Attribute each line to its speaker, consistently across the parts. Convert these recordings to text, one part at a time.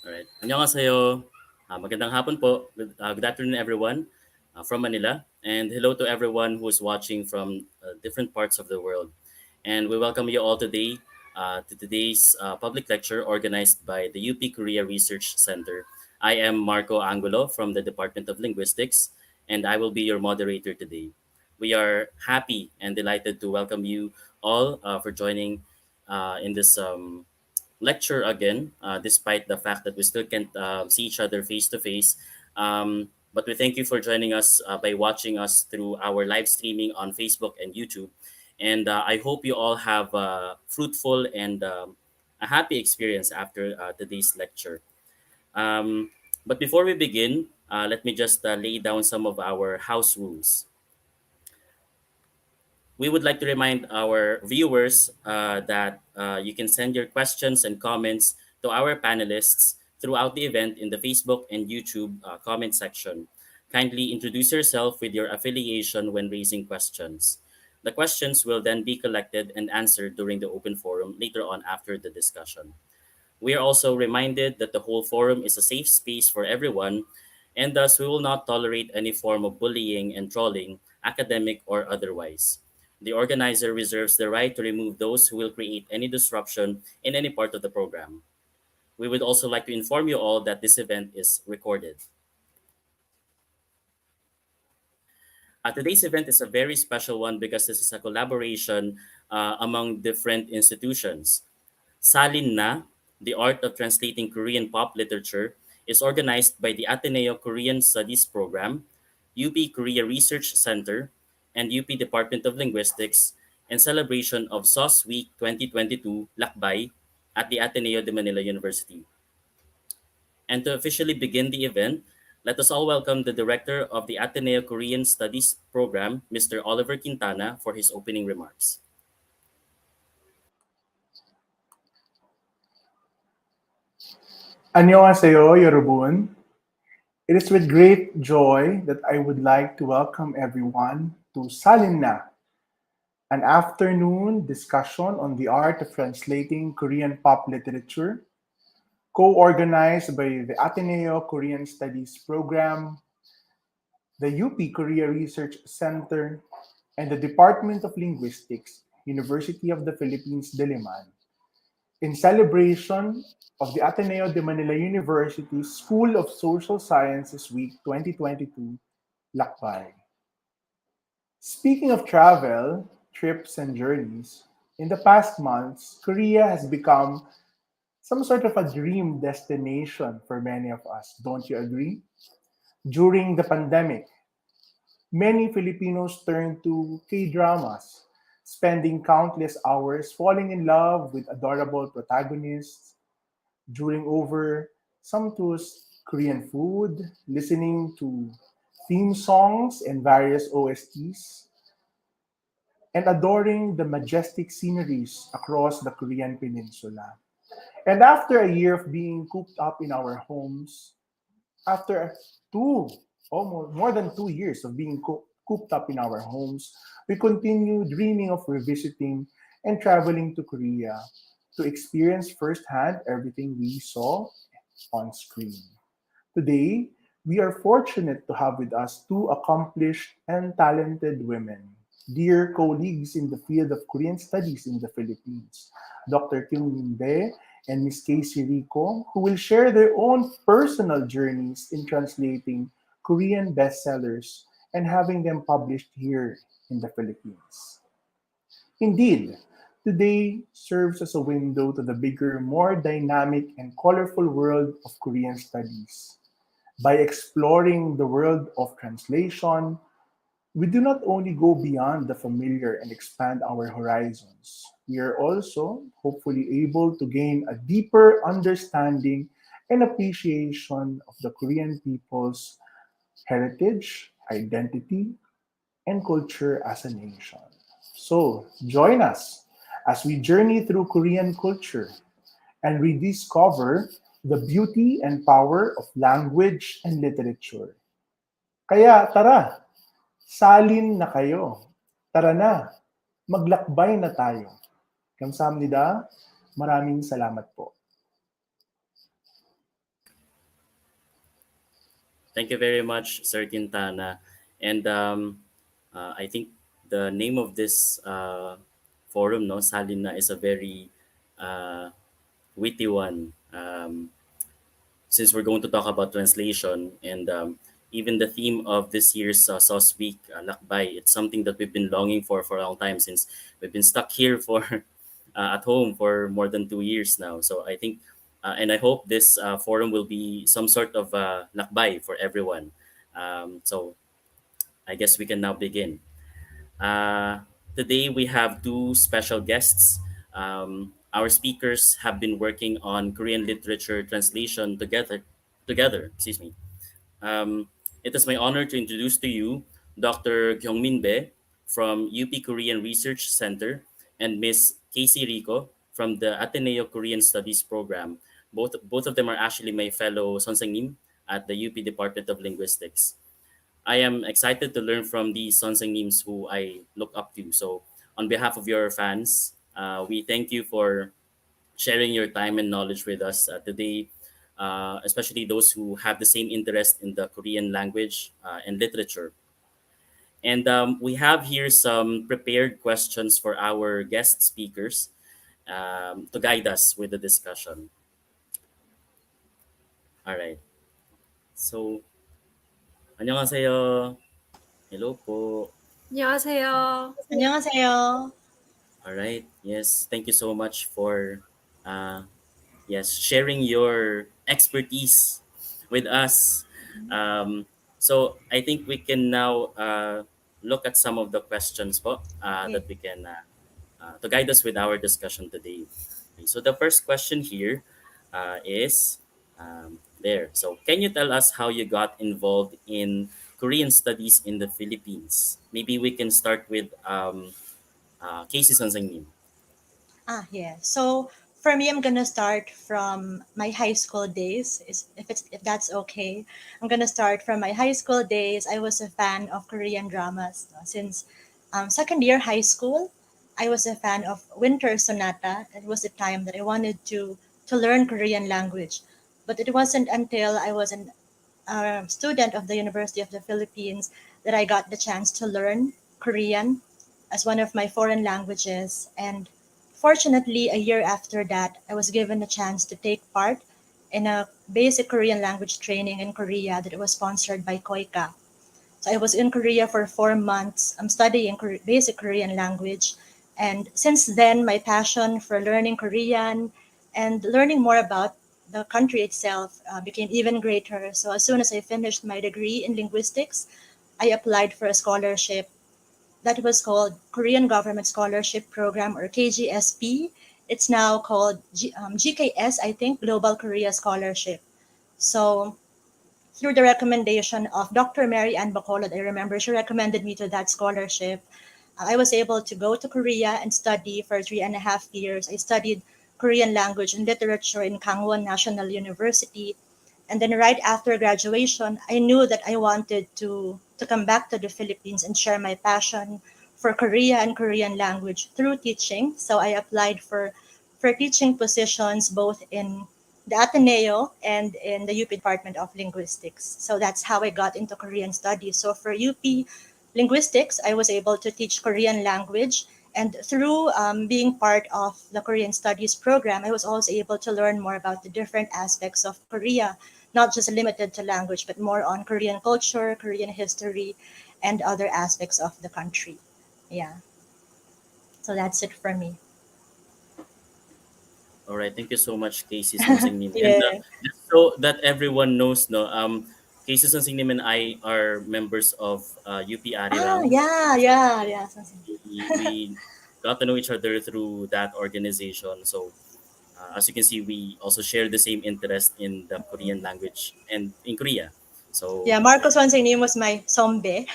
Speaker 1: Alright. Annyeonghaseyo. Magandang hapon po. Good afternoon, everyone from Manila. And hello to everyone who is watching from different parts of the world. And we welcome you all today to today's public lecture organized by the UP Korea Research Center. I am Marco Angulo from the Department of Linguistics, and I will be your moderator today. We are happy and delighted to welcome you all for joining in this lecture again, despite the fact that we still can't see each other face to face. But we thank you for joining us by watching us through our live streaming on Facebook and YouTube. And I hope you all have a fruitful and a happy experience after today's lecture. Um, but before we begin, let me just lay down some of our house rules. We would like to remind our viewers that you can send your questions and comments to our panelists throughout the event in the Facebook and YouTube comment section. Kindly introduce yourself with your affiliation when raising questions. The questions will then be collected and answered during the open forum later on after the discussion. We are also reminded that the whole forum is a safe space for everyone, and thus we will not tolerate any form of bullying and trolling, academic or otherwise. The organizer reserves the right to remove those who will create any disruption in any part of the program. We would also like to inform you all that this event is recorded. Today's event is a very special one because this is a collaboration among different institutions. Salin na, the art of translating Korean pop literature, is organized by the Ateneo Korean Studies Program, UP Korea Research Center, and UP Department of Linguistics in celebration of SOSS Week 2022 Lakbay at the Ateneo de Manila University. And to officially begin the event, let us all welcome the director of the Ateneo Korean Studies Program, Mr. Oliver Quintana, for his opening remarks.
Speaker 2: Annyeonghaseyo, Yorobun. It is with great joy that I would like to welcome everyone to Salin na, an afternoon discussion on the art of translating Korean pop literature, co-organized by the Ateneo Korean Studies Program, the UP Korea Research Center, and the Department of Linguistics, University of the Philippines, Diliman, in celebration of the Ateneo de Manila University School of Social Sciences Week 2022, Lakbay. Speaking of travel, trips, and journeys, in the past months, Korea has become some sort of a dream destination for many of us. Don't you agree? During the pandemic, many Filipinos turned to K dramas, spending countless hours falling in love with adorable protagonists, drooling over sumptuous Korean food, listening to theme songs and various OSTs, and adoring the majestic sceneries across the Korean peninsula. And after a year of being cooped up in our homes, after two, almost more than 2 years of being cooped up in our homes, we continue dreaming of revisiting and traveling to Korea to experience firsthand everything we saw on screen. Today, we are fortunate to have with us two accomplished and talented women, dear colleagues in the field of Korean studies in the Philippines, Dr. Kyungmin Bae and Ms. Casey Rico, who will share their own personal journeys in translating Korean bestsellers and having them published here in the Philippines. Indeed, today serves as a window to the bigger, more dynamic and colorful world of Korean studies. By exploring the world of translation, we do not only go beyond the familiar and expand our horizons, we are also hopefully able to gain a deeper understanding and appreciation of the Korean people's heritage, identity, and culture as a nation. So, join us as we journey through Korean culture and rediscover the beauty and power of language and literature. Kaya tara, salin na kayo. Tara na, maglakbay na tayo. Kamsahamnida, maraming salamat po.
Speaker 1: Thank you very much, Sir Quintana. And I think the name of this forum, no, Salin na, is a very uh, witty one. Since we're going to talk about translation and even the theme of this year's SOSS Week, Lakbay, it's something that we've been longing for a long time since we've been stuck here for at home for more than 2 years now. So I think, and I hope this forum will be some sort of Lakbay for everyone. So I guess we can now begin. Uh, Today we have two special guests. Our speakers have been working on Korean literature translation together. Excuse me. Um, it is my honor to introduce to you Dr. Kyungmin Bae from UP Korean Research Center and Ms. Casey Rico from the Ateneo Korean Studies Program. Both of them are actually my fellow Sonsengnim at the UP Department of Linguistics. I am excited to learn from these sons and memes who I look up to. So, on behalf of your fans, we thank you for sharing your time and knowledge with us today, especially those who have the same interest in the Korean language and literature. And we have here some prepared questions for our guest speakers to guide us with the discussion. All right. So, 안녕하세요. Hello po.
Speaker 3: 안녕하세요.
Speaker 4: 안녕하세요.
Speaker 1: All right. Yes. Thank you so much for uh, yes sharing your expertise with us. So I think we can now look at some of the questions po,
Speaker 4: Okay.
Speaker 1: that we can to guide us with our discussion today. Okay, so the first question here is there. So can you tell us how you got involved in Korean studies in the Philippines? Maybe we can start with Casey Sansangnim.
Speaker 4: Yeah. So for me, I'm gonna start from my high school days. If that's okay, I'm gonna start from my high school days. I was a fan of Korean dramas since second year high school. I was a fan of Winter Sonata. It was the time that I wanted to learn Korean language, but it wasn't until I was a student of the University of the Philippines that I got the chance to learn Korean as one of my foreign languages. And fortunately, a year after that, I was given a chance to take part in a basic Korean language training in Korea that was sponsored by KOICA. So I was in Korea for 4 months. I'm studying basic Korean language. And since then, my passion for learning Korean and learning more about the country itself became even greater. So as soon as I finished my degree in linguistics, I applied for a scholarship that was called Korean Government Scholarship Program, or KGSP. It's now called GKS, I think, Global Korea Scholarship. So through the recommendation of Dr. Mary Ann Bacolod, I remember she recommended me to that scholarship. I was able to go to Korea and study for 3.5 years. I studied Korean language and literature in Kangwon National University. And then right after graduation, I knew that I wanted to come back to the Philippines and share my passion for Korea and Korean language through teaching. So I applied for teaching positions both in the Ateneo and in the UP Department of Linguistics. So that's how I got into Korean studies. So for UP Linguistics, I was able to teach Korean language. And through being part of the Korean Studies program, I was also able to learn more about the different aspects of Korea, not just limited to language, but more on Korean culture, Korean history, and other aspects of the country. Yeah, so that's it for me.
Speaker 1: All right, thank you so much, Casey Sonsingnim. And
Speaker 4: Yeah.
Speaker 1: just so that everyone knows, no, Casey Sonsingnim and I are members of UP Arirang.
Speaker 4: Yeah, yeah, yeah.
Speaker 1: We got to know each other through that organization. So as you can see, we also share the same interest in the Korean language and in Korea. So
Speaker 4: Yeah, Marcos Wansenim was my zombie.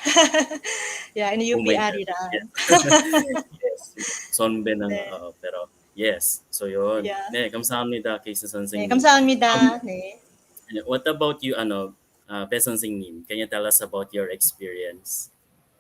Speaker 4: Yeah, in
Speaker 1: oh
Speaker 4: UP
Speaker 1: my God,
Speaker 4: Ariran.
Speaker 1: yes, sonbe ng
Speaker 4: 네,
Speaker 1: pero yes. So yun.
Speaker 4: yeah.
Speaker 1: Ne, kamsahamnida Casey
Speaker 4: 네,
Speaker 1: Sonsingnim.
Speaker 4: 감사합니다. 네.
Speaker 1: What about you, Peson Singnim? Can you tell us about your experience?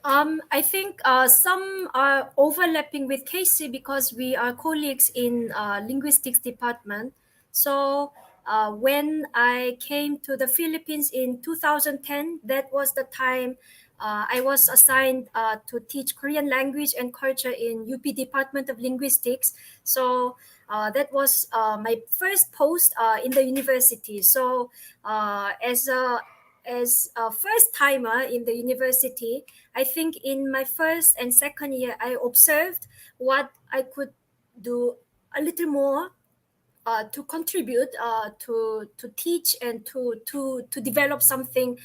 Speaker 3: I think some are overlapping with Casey because we are colleagues in linguistics department. So when I came to the Philippines in 2010, that was the time I was assigned to teach Korean language and culture in UP Department of Linguistics. So that was my first post in the university. So as a first timer in the university, I think in my first and second year, I observed what I could do a little more to contribute to teach and to develop something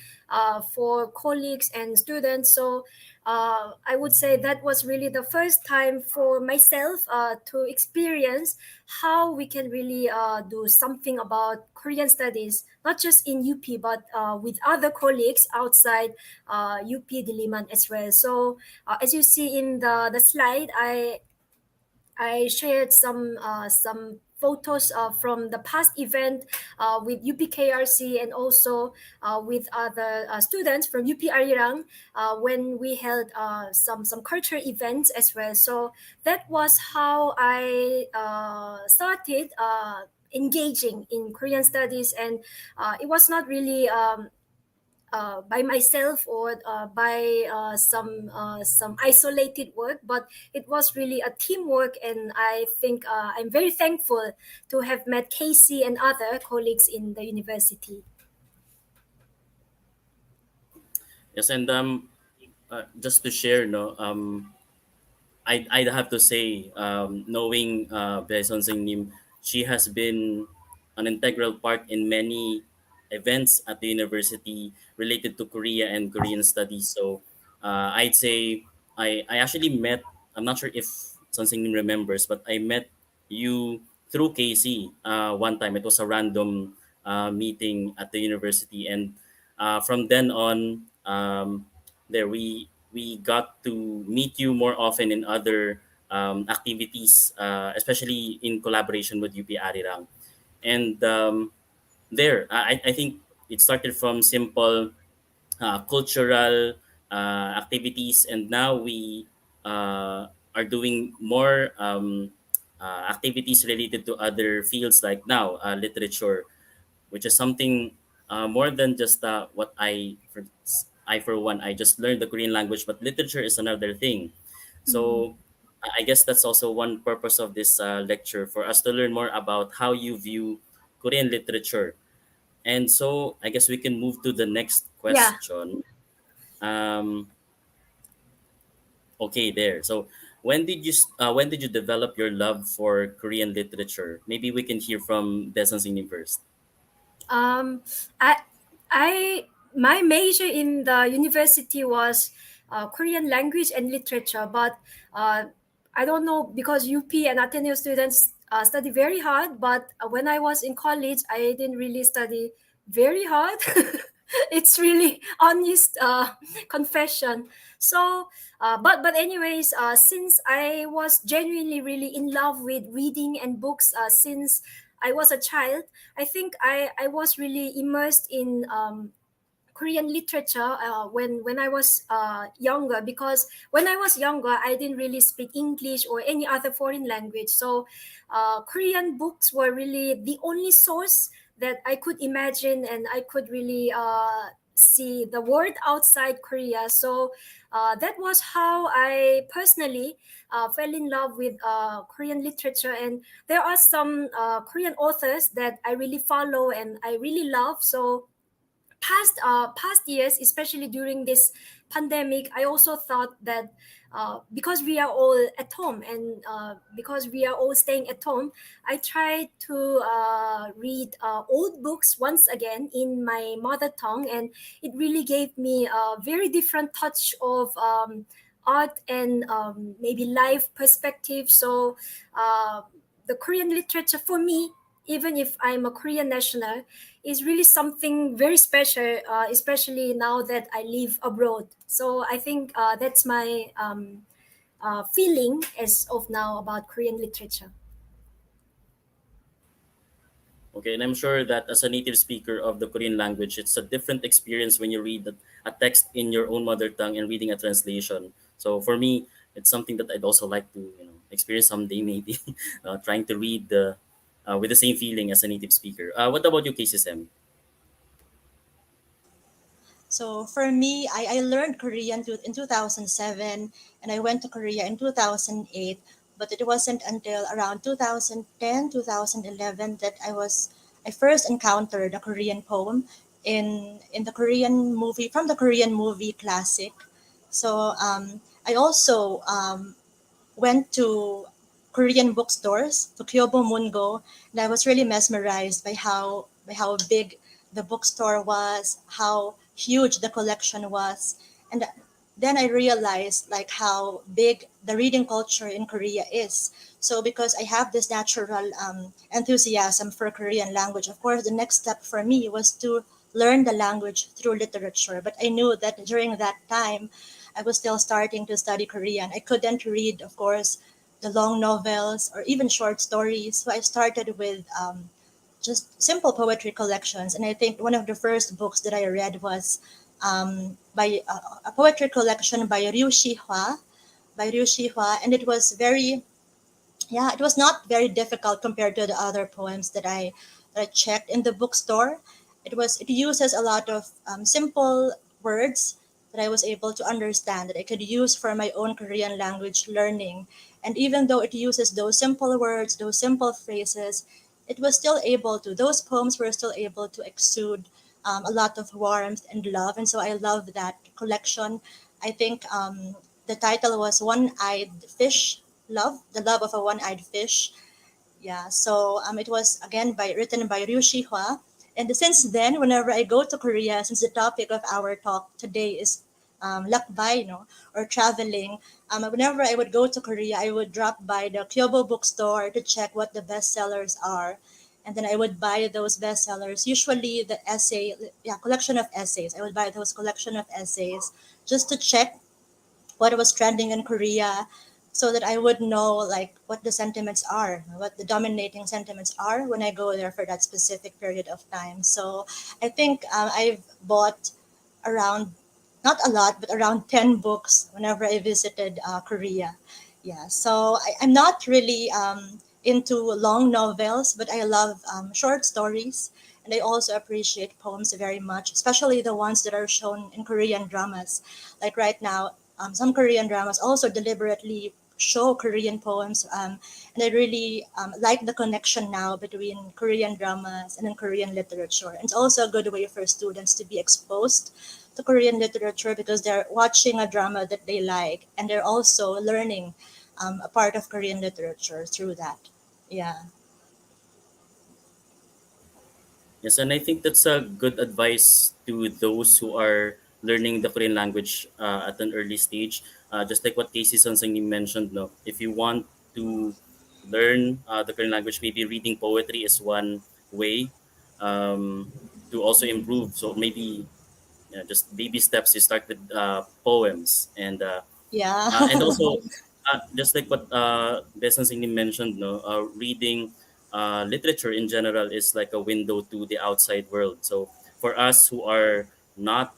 Speaker 3: for colleagues and students. So I would say that was really the first time for myself to experience how we can really do something about Korean studies, not just in UP but with other colleagues outside UP Diliman as well. So as you see in the slide, I shared some photos from the past event with UPKRC and also with other students from UP Arirang when we held some culture events as well. So that was how I started engaging in Korean studies, and it was not really by myself or by some isolated work, but it was really a teamwork. And I think I'm very thankful to have met Casey and other colleagues in the university.
Speaker 1: Yes, and just to share, no, I'd have to say, knowing Beson Nim, she has been an integral part in many events at the university related to Korea and Korean studies. So I'd say I actually met, I'm not sure if Son Nim remembers, but I met you through Casey one time. It was a random meeting at the university. And from then on, there we got to meet you more often in other activities, especially in collaboration with UP Arirang. And there, I think it started from simple cultural activities, and now we are doing more activities related to other fields like now literature, which is something more than just what I for one I just learned the Korean language, but literature is another thing.
Speaker 3: Mm.
Speaker 1: So I guess that's also one purpose of this lecture, for us to learn more about how you view Korean literature. And so I guess we can move to the next
Speaker 3: Yeah.
Speaker 1: question. Um, okay, there. So when did you develop your love for Korean literature? Maybe we can hear from Desan Singh first.
Speaker 3: Um, I, my major in the university was Korean language and literature, but uh, I don't know because UP and Ateneo students study very hard. But when I was in college, I didn't really study very hard. It's really honest confession. So, but anyways, since I was genuinely really in love with reading and books since I was a child, I think I was really immersed in Korean literature when I was younger, because when I was younger I didn't really speak English or any other foreign language. So Korean books were really the only source that I could imagine, and I could really see the world outside Korea. So that was how I personally fell in love with Korean literature. And there are some Korean authors that I really follow and I really love. So past years, especially during this pandemic, I also thought that because we are all at home and because we are all staying at home, I tried to read old books once again in my mother tongue, and it really gave me a very different touch of art and maybe life perspective. So the Korean literature for me, even if I'm a Korean national, is really something very special, especially now that I live abroad. So I think that's my feeling as of now about Korean literature.
Speaker 1: Okay, and I'm sure that as a native speaker of the Korean language, it's a different experience when you read a text in your own mother tongue and reading a translation. So for me, it's something that I'd also like to experience someday, maybe trying to read with the same feeling as a native speaker. What about you, KCSM?
Speaker 4: So for me, I learned Korean in 2007, and I went to Korea in 2008. But it wasn't until around 2010, 2011 that I first encountered a Korean poem in the Korean movie, from the Korean movie classic. So I also went to Korean bookstores, to Kyobo Mungo, and I was really mesmerized by how big the bookstore was, how huge the collection was, and then I realized like how big the reading culture in Korea is. So because I have this natural enthusiasm for Korean language, of course, the next step for me was to learn the language through literature. But I knew that during that time, I was still starting to study Korean. I couldn't read, of course, the long novels or even short stories. So I started with just simple poetry collections. And I think one of the first books that I read was by a poetry collection by Ryu Shihwa, and it was very, yeah, it was not very difficult compared to the other poems that I checked in the bookstore. It uses a lot of simple words that I was able to understand, that I could use for my own Korean language learning. And even though it uses those simple words, those simple phrases, it was still able to, those poems were still able to exude a lot of warmth and love. And so I love that collection. I think the title was One Eyed Fish Love, the love of a one-eyed fish. Yeah, so it was again written by Ryu Shihwa. And since then, whenever I go to Korea, since the topic of our talk today is lakbay, or traveling, whenever I would go to Korea, I would drop by the Kyobo bookstore to check what the bestsellers are. And then I would buy those bestsellers, usually the essay, yeah, collection of essays. I would buy those collection of essays just to check what was trending in Korea, so that I would know like what the sentiments are, what the dominating sentiments are when I go there for that specific period of time. So I think I've bought around, not a lot, but around 10 books whenever I visited Korea. Yeah, so I'm not really into long novels, but I love short stories. And I also appreciate poems very much, especially the ones that are shown in Korean dramas. Like right now, some Korean dramas also deliberately show Korean poems. And I really like the connection now between Korean dramas and then Korean literature. And it's also a good way for students to be exposed to Korean literature because they're watching a drama that they like and they're also learning a part of Korean literature through that. Yeah.
Speaker 1: Yes, and I think that's a good advice to those who are learning the Korean language at an early stage. Just like what Casey Sonsangni mentioned, no, if you want to learn the Korean language, maybe reading poetry is one way to also improve. So maybe just baby steps. You start with poems,
Speaker 4: Yeah.
Speaker 1: and also just like what Besan Singh mentioned, no, reading literature in general is like a window to the outside world. So for us who are not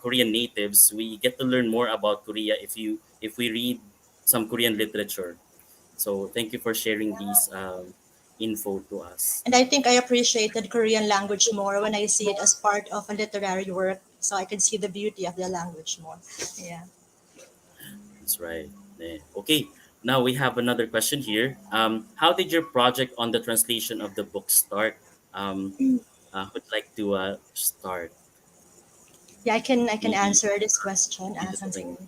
Speaker 1: Korean natives, we get to learn more about Korea if we read some Korean literature. So thank you for sharing these info to us.
Speaker 4: And I think I appreciated Korean language more when I see it as part of a literary work, so I can see the beauty of the language more. Yeah.
Speaker 1: That's right. Okay. Now we have another question here. How did your project on the translation of the book start? Um, would like to start.
Speaker 4: Yeah, I can
Speaker 1: Maybe
Speaker 4: answer this question.
Speaker 1: Linda Sasang.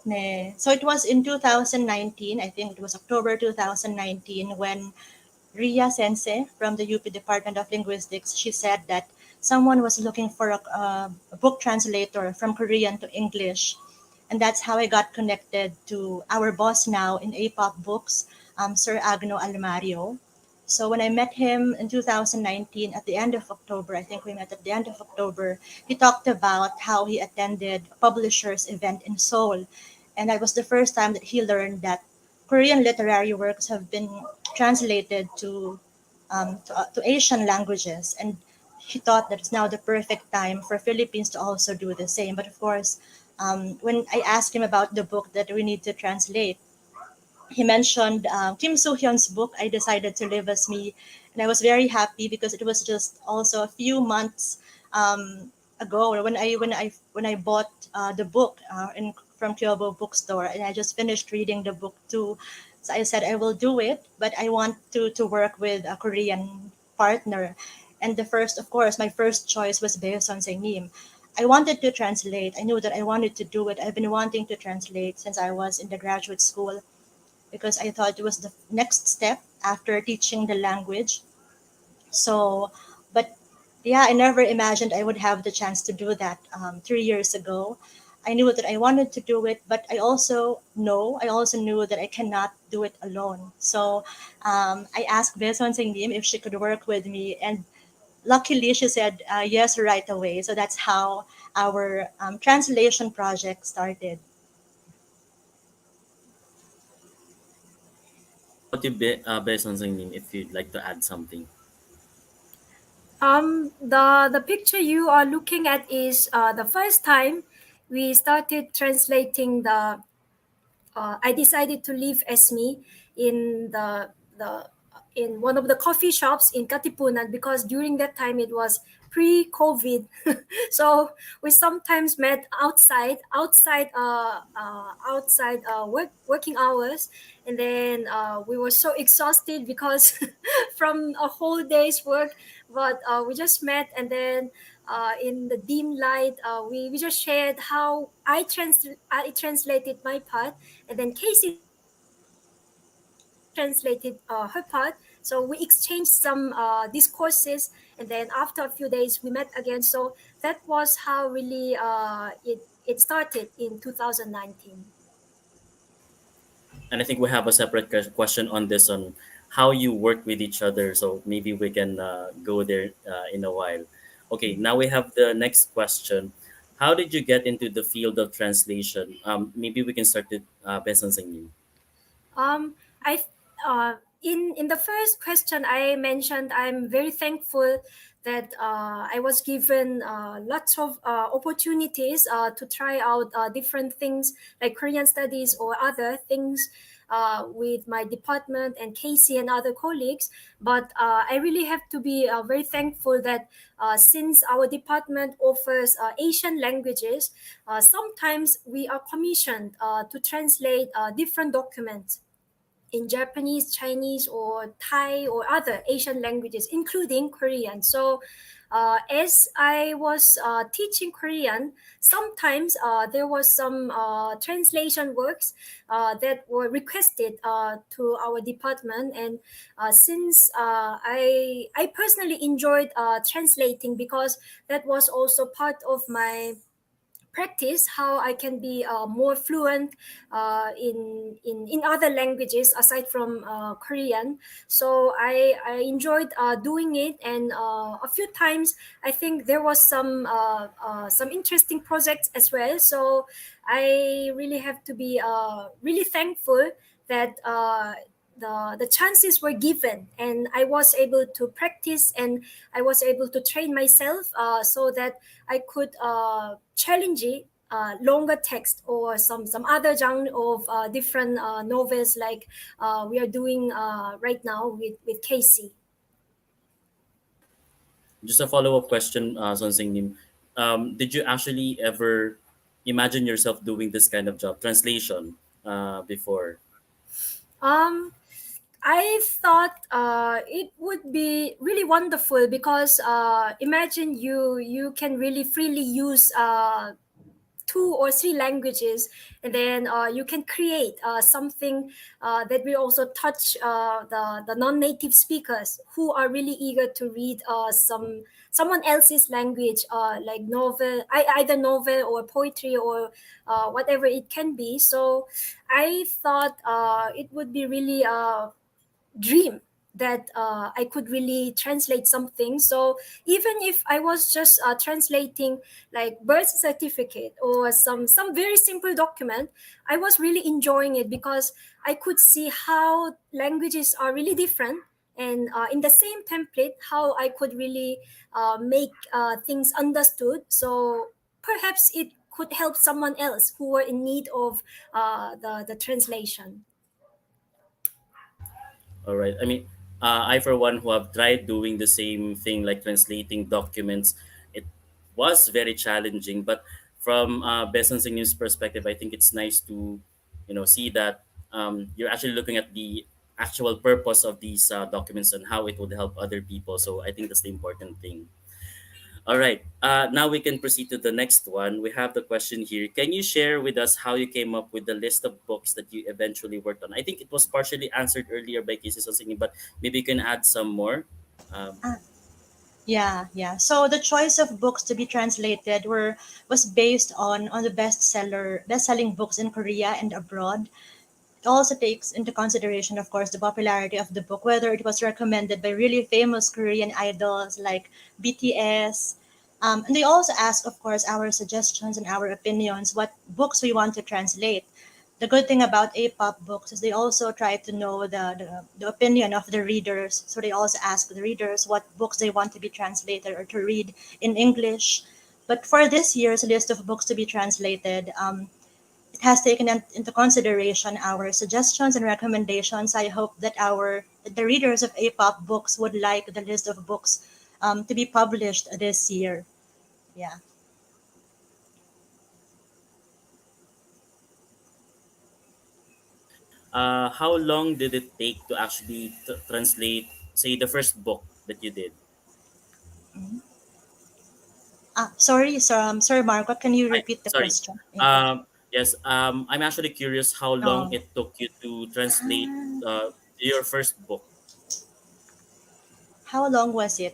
Speaker 4: Ne. So it was in 2019, I think it was October 2019, when Ria Sense from the UP Department of Linguistics, she said that someone was looking for a book translator from Korean to English. And that's how I got connected to our boss now in APOP Books, Sir Agno Almario. So when I met him in 2019 at the end of October, I think we met at the end of October, he talked about how he attended a publisher's event in Seoul. And that was the first time that he learned that Korean literary works have been translated to Asian languages. And he thought that it's now the perfect time for Philippines to also do the same. But of course, when I asked him about the book that we need to translate, he mentioned Kim Soo Hyun's book, I Decided to Live as Me. And I was very happy because it was just also a few months ago when I bought the book from Kyobo bookstore, and I just finished reading the book too. So I said I will do it, but I want to work with a Korean partner. And the first, of course, my first choice was Baeson Nim. I wanted to translate. I knew that I wanted to do it. I've been wanting to translate since I was in the graduate school because I thought it was the next step after teaching the language. So, but yeah, I never imagined I would have the chance to do that 3 years ago. I knew that I wanted to do it, but I also knew that I cannot do it alone. So I asked Beson Singdim if she could work with me, and luckily she said yes right away. So that's how our translation project started.
Speaker 1: What you based on Zingnim, if you'd like to add something.
Speaker 3: The picture you are looking at is the first time we started translating the I decided to leave Esme in the in one of the coffee shops in Katipunan because during that time it was pre-COVID, so we sometimes met outside working hours, and then we were so exhausted because from a whole day's work, but we just met, and then in the dim light, we just shared how I translated my part, and then Casey translated her part. So we exchanged some discourses, and then after a few days, we met again. So that was how really it started in 2019.
Speaker 1: And I think we have a separate question on this on how you work with each other. So maybe we can go there in a while. Okay, now we have the next question. How did you get into the field of translation? Maybe we can start with Besan Singh.
Speaker 3: Um, I in the first question I mentioned I'm very thankful that I was given lots of opportunities to try out different things like Korean studies or other things with my department and Casey and other colleagues. But I really have to be very thankful that since our department offers Asian languages, sometimes we are commissioned to translate different documents in Japanese, Chinese, or Thai, or other Asian languages, including Korean. So, as I was teaching Korean, sometimes there was some translation works that were requested to our department, and since I personally enjoyed translating because that was also part of my practice how I can be more fluent in other languages aside from Korean. So I enjoyed doing it, and a few times I think there was some interesting projects as well. So I really have to be really thankful that. The chances were given, and I was able to practice, and I was able to train myself so that I could challenge it, longer text or some other genre of different novels like we are doing right now with Casey.
Speaker 1: Just a follow up question, Son Sing Nim. Did you actually ever imagine yourself doing this kind of job, translation, before?
Speaker 3: Um, I thought it would be really wonderful because imagine you can really freely use two or three languages, and then you can create something that will also touch the non-native speakers who are really eager to read someone else's language, like either novel or poetry or whatever it can be. So I thought it would be really dream that I could really translate something. So even if I was just translating like birth certificate or some very simple document, I was really enjoying it because I could see how languages are really different, and in the same template, how I could really make things understood. So perhaps it could help someone else who were in need of the translation.
Speaker 1: All right. I mean, I for one who have tried doing the same thing like translating documents, it was very challenging. But from business and news perspective, I think it's nice to, see that you're actually looking at the actual purpose of these documents and how it would help other people. So I think that's the important thing. All right. Now we can proceed to the next one. We have the question here. Can you share with us how you came up with the list of books that you eventually worked on? I think it was partially answered earlier by Casey Sonsini, but maybe you can add some more. Um,
Speaker 4: Ah, yeah, yeah. So the choice of books to be translated was based on the best-selling books in Korea and abroad. It also takes into consideration, of course, the popularity of the book, whether it was recommended by really famous Korean idols like BTS. And they also ask, of course, our suggestions and our opinions, what books we want to translate. The good thing about A-pop books is they also try to know the opinion of the readers. So they also ask the readers what books they want to be translated or to read in English. But for this year's list of books to be translated, it has taken into consideration our suggestions and recommendations. I hope that the readers of A-pop books would like the list of books to be published this year. Yeah.
Speaker 1: how long did it take to actually translate, say, the first book that you did?
Speaker 4: Mhm. Sorry, Sir Marco, can you repeat the
Speaker 1: Sorry.
Speaker 4: question? Yeah.
Speaker 1: Yes, I'm actually curious how long
Speaker 4: Oh.
Speaker 1: it took you to translate
Speaker 4: Ah,
Speaker 1: your first book.
Speaker 4: how long was it?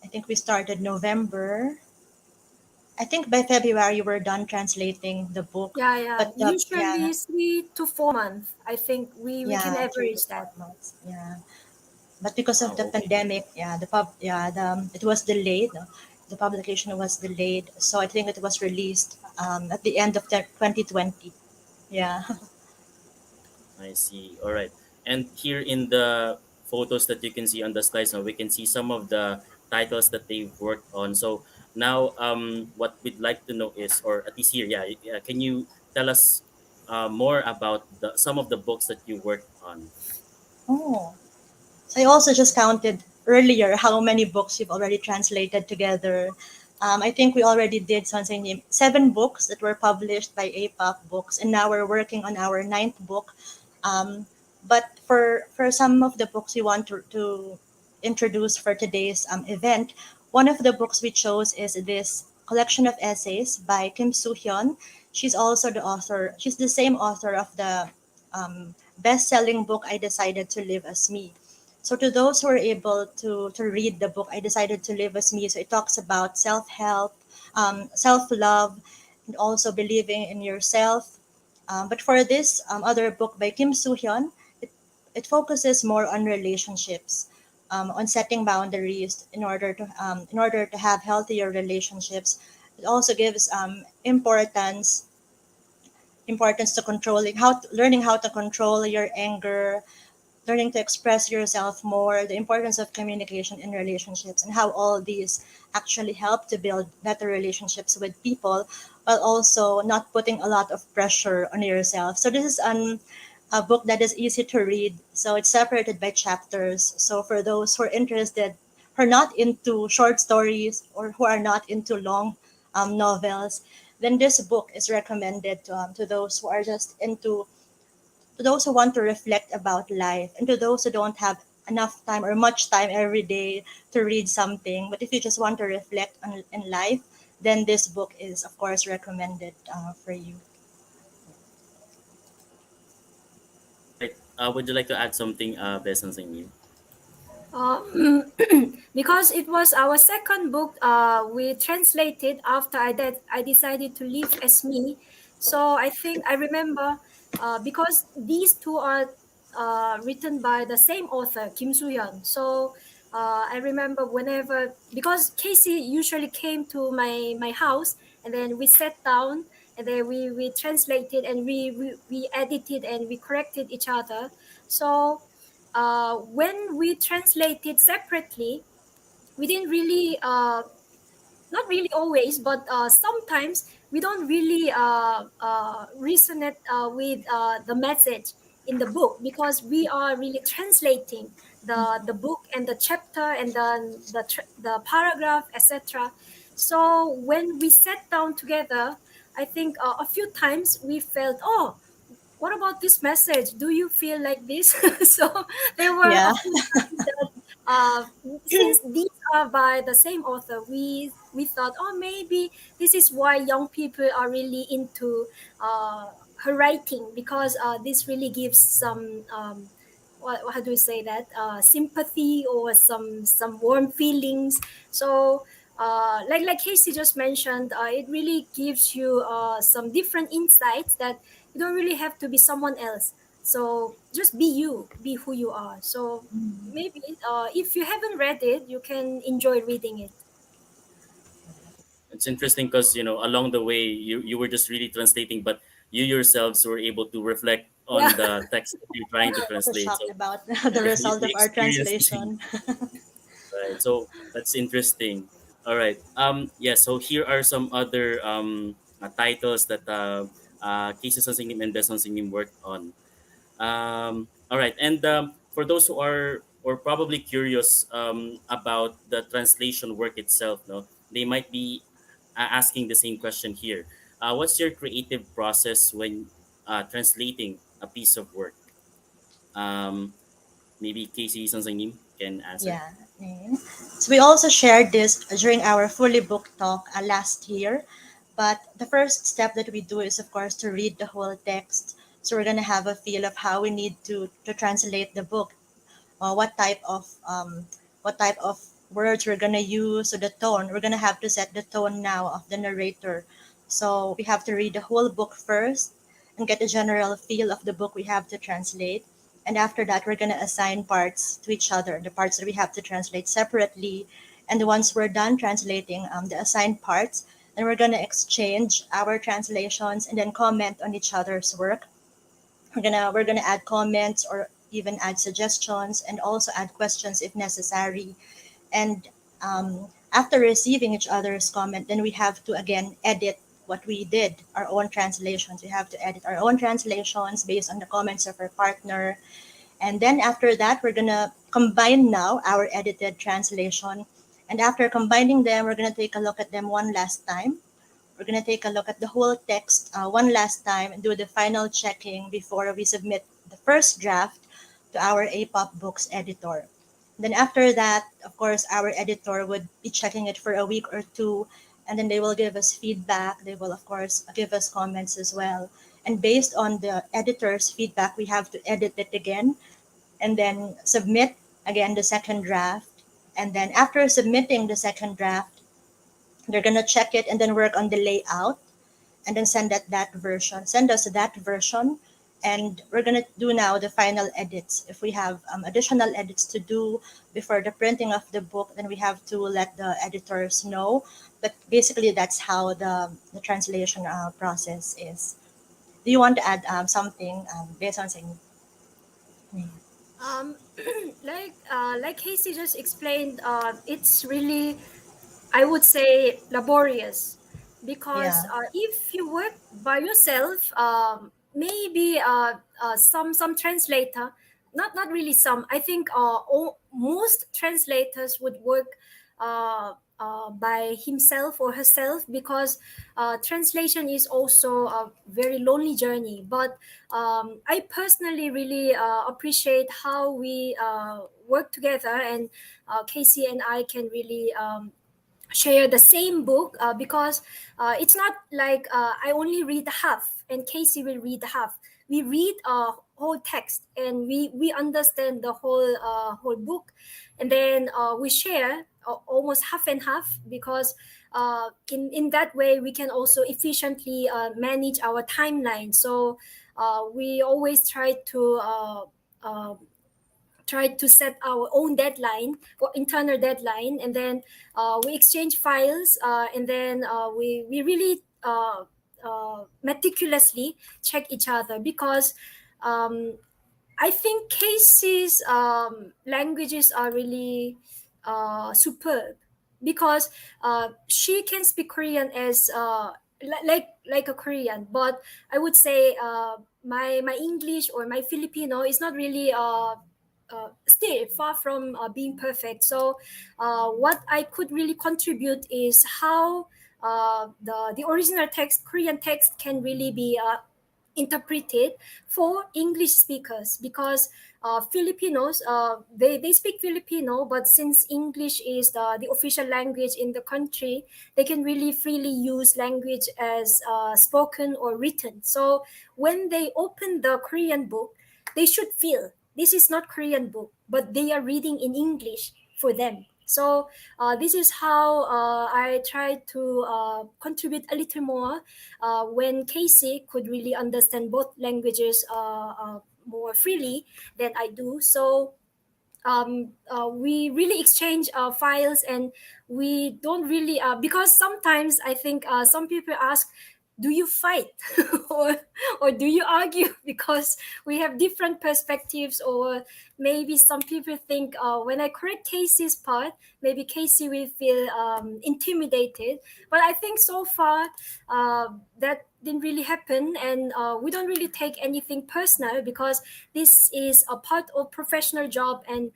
Speaker 4: I think we started November. I think by February we're done translating the book.
Speaker 3: Yeah, yeah.
Speaker 4: But yeah,
Speaker 3: Usually 3 to 4 months. I think we can
Speaker 4: yeah, three to
Speaker 3: average
Speaker 4: four
Speaker 3: that.
Speaker 4: months. Yeah. But because of
Speaker 1: Wow,
Speaker 4: the
Speaker 1: okay.
Speaker 4: pandemic, it was delayed. No? The publication was delayed, so I think it was released at the end of the 2020. Yeah.
Speaker 1: I see. All right. And here in the photos that you can see on the slides now, we can see some of the titles that they've worked on. So now, what we'd like to know is, or at least here, yeah, can you tell us more about some of the books that you worked on?
Speaker 4: Oh, so I also just counted earlier how many books you've already translated together. I think we already did something 7 books that were published by APAC Books, and now we're working on our ninth book. Um, but for some of the books we want to introduce for today's event, one of the books we chose is this collection of essays by Kim Soo Hyun. She's also the author. She's the same author of the best-selling book I Decided to Live as Me. So to those who are able to read the book, I Decided to Live as Me. So it talks about self-help, self-love, and also believing in yourself. But for this other book by Kim Soo Hyun, it focuses more on relationships, on setting boundaries in order to have healthier relationships. It also gives importance to learning how to control your anger, learning to express yourself more, the importance of communication in relationships, and how all these actually help to build better relationships with people while also not putting a lot of pressure on yourself. So this is a book that is easy to read. So it's separated by chapters. So for those who are interested, who are not into short stories or who are not into long novels, then this book is recommended to those who are just into to those who want to reflect about life and to those who don't have enough time or much time every day to read something. But if you just want to reflect on in life, then this book is, of course, recommended for you.
Speaker 1: All right. Would you like to add something, based on you?
Speaker 3: Uh, because it was our second book we translated after I decided to live as me. So I think I remember because these two are written by the same author, Kim Soo-hyun. So I remember whenever, because Casey usually came to my house, and then we sat down, and then we translated, and we edited, and we corrected each other. So when we translated separately, we didn't really, not really always, but sometimes we don't really resonate with the message in the book, because we are really translating the book and the chapter and then the paragraph, etc. So when we sat down together, I think a few times we felt, oh, what about this message? Do you feel like this? So there were a
Speaker 4: Yeah.
Speaker 3: few times that uh, since these are by the same author, we thought, oh, maybe this is why young people are really into her writing, because this really gives some how do you say that, sympathy or some warm feelings. So like Casey just mentioned, it really gives you some different insights that you don't really have to be someone else. So just be you, be who you are. So maybe if you haven't read it, you can enjoy reading it.
Speaker 1: It's interesting because along the way you were just really translating, but you yourselves were able to reflect
Speaker 3: Yeah.
Speaker 1: on the text that you're trying to
Speaker 4: Also
Speaker 1: translate.
Speaker 4: shocked
Speaker 1: So
Speaker 4: about the result
Speaker 1: you
Speaker 4: of our
Speaker 1: experienced things,
Speaker 4: translation.
Speaker 1: right? So that's interesting. All right. Yeah. So here are some other titles that Cases on Singing and Best on Singing worked on. All right, and for those who are or probably curious about the translation work itself, no, they might be asking the same question here. What's your creative process when translating a piece of work? Um, Maybe Casey Sansanim can answer.
Speaker 4: Yeah. Mm. So we also shared this during our fully booked talk last year. But the first step that we do is, of course, to read the whole text. So we're gonna have a feel of how we need to translate the book, what type of words we're gonna use, so the tone. We're gonna have to set the tone now of the narrator. So we have to read the whole book first and get a general feel of the book we have to translate. And after that, we're gonna assign parts to each other, the parts that we have to translate separately. And once we're done translating the assigned parts, then we're gonna exchange our translations and then comment on each other's work. We're gonna add comments or even add suggestions and also add questions if necessary. And after receiving each other's comment, then we have to again edit what we did, our own translations. We have to edit our own translations based on the comments of our partner. And then after that, we're gonna combine now our edited translation. And after combining them, we're gonna take a look at them one last time. We're going to take a look at the whole text one last time and do the final checking before we submit the first draft to our APOP Books editor. Then after that, of course, our editor would be checking it for a week or two, and then they will give us feedback. They will, of course, give us comments as well. And based on the editor's feedback, we have to edit it again and then submit again the second draft. And then after submitting the second draft, they're gonna check it and then work on the layout and then send us that version, and we're gonna do now the final edits. If we have additional edits to do before the printing of the book, then we have to let the editors know. But basically, that's how the translation process is. Do you want to add something based on saying?
Speaker 3: um, like Casey just explained, it's really, I would say, laborious, because
Speaker 4: Yeah.
Speaker 3: if you work by yourself, maybe some translator, not really some. I think most translators would work by himself or herself, because translation is also a very lonely journey. But I personally really appreciate how we work together, and Casey and I can really share the same book, because it's not like I only read half and Casey will read half. We read a whole text and we understand the whole book, and then we share almost half and half, because in that way we can also efficiently manage our timeline. So we always uh, try to set our own deadline or internal deadline, and then we exchange files, and then we really meticulously check each other, because um, I think Casey's languages are really superb, because she can speak Korean as like a Korean, but I would say my English or my Filipino is not really still far from being perfect. So what I could really contribute is how the original text, Korean text, can really be interpreted for English speakers, because Filipinos, they speak Filipino, but since English is the official language in the country, they can really freely use language as spoken or written. So when they open the Korean book, they should feel this is not Korean book, but they are reading in English for them. So this is how I try to contribute a little more when Casey could really understand both languages more freely than I do. So we really exchange files, and we don't really because sometimes I think some people ask, do you fight or do you argue because we have different perspectives, or maybe some people think when I correct Casey's part, maybe Casey will feel intimidated, but I think so far that didn't really happen, and we don't really take anything personal, because this is a part of professional job, and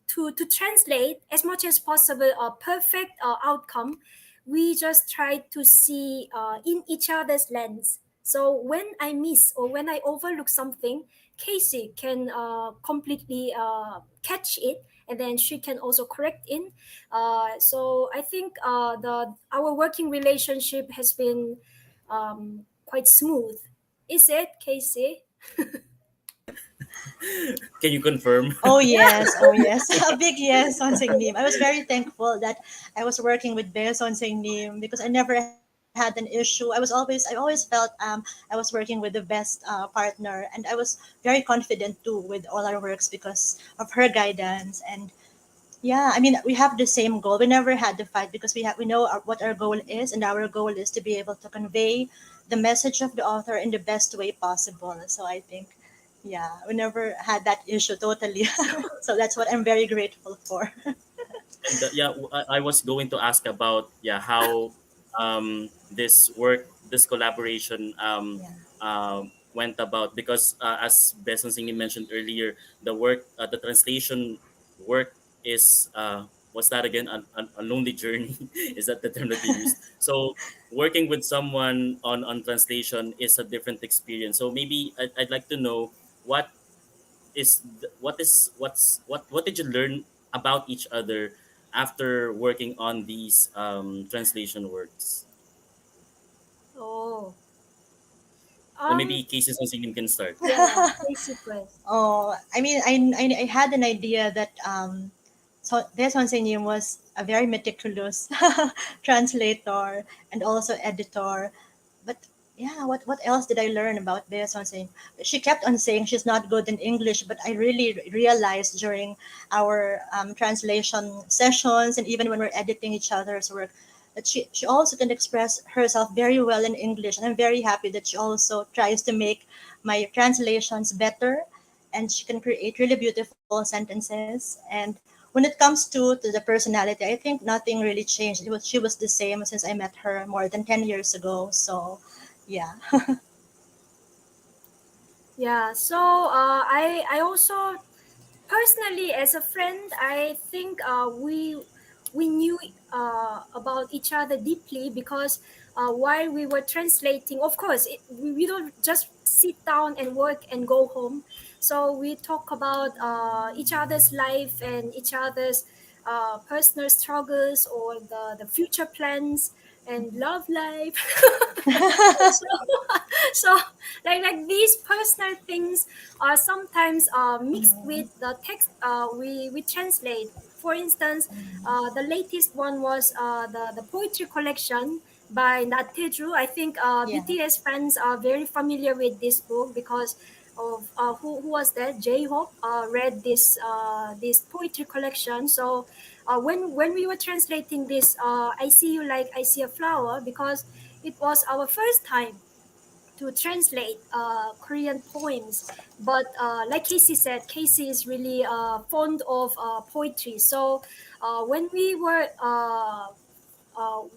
Speaker 3: to translate as much as possible a perfect outcome, we just try to see in each other's lens. So when I miss or when I overlook something, Casey can completely catch it, and then she can also correct in. So I think the our working relationship has been quite smooth. Is it, Casey?
Speaker 1: Can you confirm?
Speaker 4: Oh yes, oh yes, a big yes on Nim. I was very thankful that I was working with Bes on Nim because I never had an issue. I always felt I was working with the best partner, and I was very confident too with all our works because of her guidance. And yeah, I mean, we have the same goal. We never had to fight because we know what our goal is, and our goal is to be able to convey the message of the author in the best way possible. So I think, yeah, we never had that issue totally. So that's what I'm very grateful for.
Speaker 1: And yeah, I was going to ask about how this work, this collaboration
Speaker 4: Yeah.
Speaker 1: went about, because as Beson Singh mentioned earlier, the work, the translation work is what's that again? A lonely journey. Is that the term that you used? So working with someone on translation is a different experience. So maybe I'd like to know what what did you learn about each other after working on these translation works?
Speaker 3: Oh,
Speaker 1: So
Speaker 3: um,
Speaker 1: maybe Casey Sonsingin can start.
Speaker 3: yeah, Casey first.
Speaker 4: Oh, I mean, I had an idea that Des Honsenyum was a very meticulous translator and also editor. But yeah, what else did I learn about Bea Sonsing? She kept on saying she's not good in English, but I really realized during our translation sessions and even when we're editing each other's work that she also can express herself very well in English. And I'm very happy that she also tries to make my translations better, and she can create really beautiful sentences. And when it comes to the personality, I think nothing really changed. She was the same since I met her more than 10 years ago. So yeah.
Speaker 3: Yeah, so I also personally, as a friend, I think we knew about each other deeply, because while we were translating, of course, we don't just sit down and work and go home. So we talk about each other's life and each other's personal struggles, or the future plans and love life. so, so like these personal things are sometimes mixed with the text we translate. For instance, the latest one was the poetry collection by Nateju. I think
Speaker 4: Yeah.
Speaker 3: BTS fans are very familiar with this book, because of who was that? J-Hope read this poetry collection. So when we were translating this, I see you like I see a flower, because it was our first time to translate Korean poems. But like Casey said, Casey is really fond of poetry. So when we were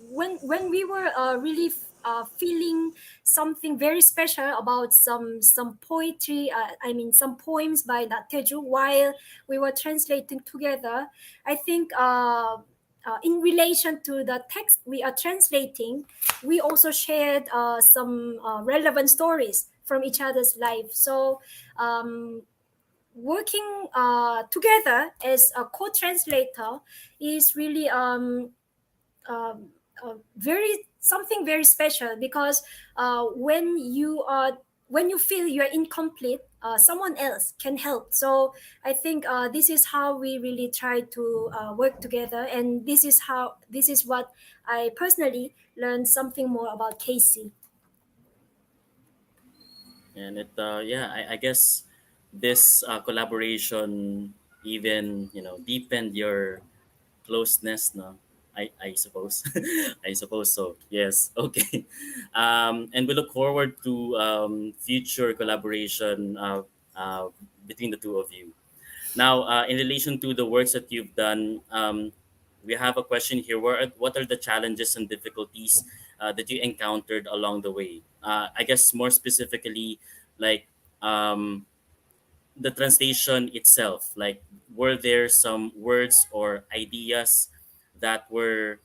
Speaker 3: when we were really feeling something very special about some poetry, I mean some poems by Nateju while we were translating together. I think in relation to the text we are translating, we also shared some relevant stories from each other's life. So um, working together as a co-translator is really very something very special, because when you feel you're incomplete, someone else can help. So I think this is how we really try to work together, and this is what I personally learned something more about Casey.
Speaker 1: And yeah, I guess this collaboration even deepened your closeness, no? I suppose. I suppose so. Yes. Okay. And we look forward to future collaboration between the two of you. Now, in relation to the works that you've done, we have a question here. What are the challenges and difficulties that you encountered along the way? I guess more specifically, like um, the translation itself. Like, were there some words or ideas that were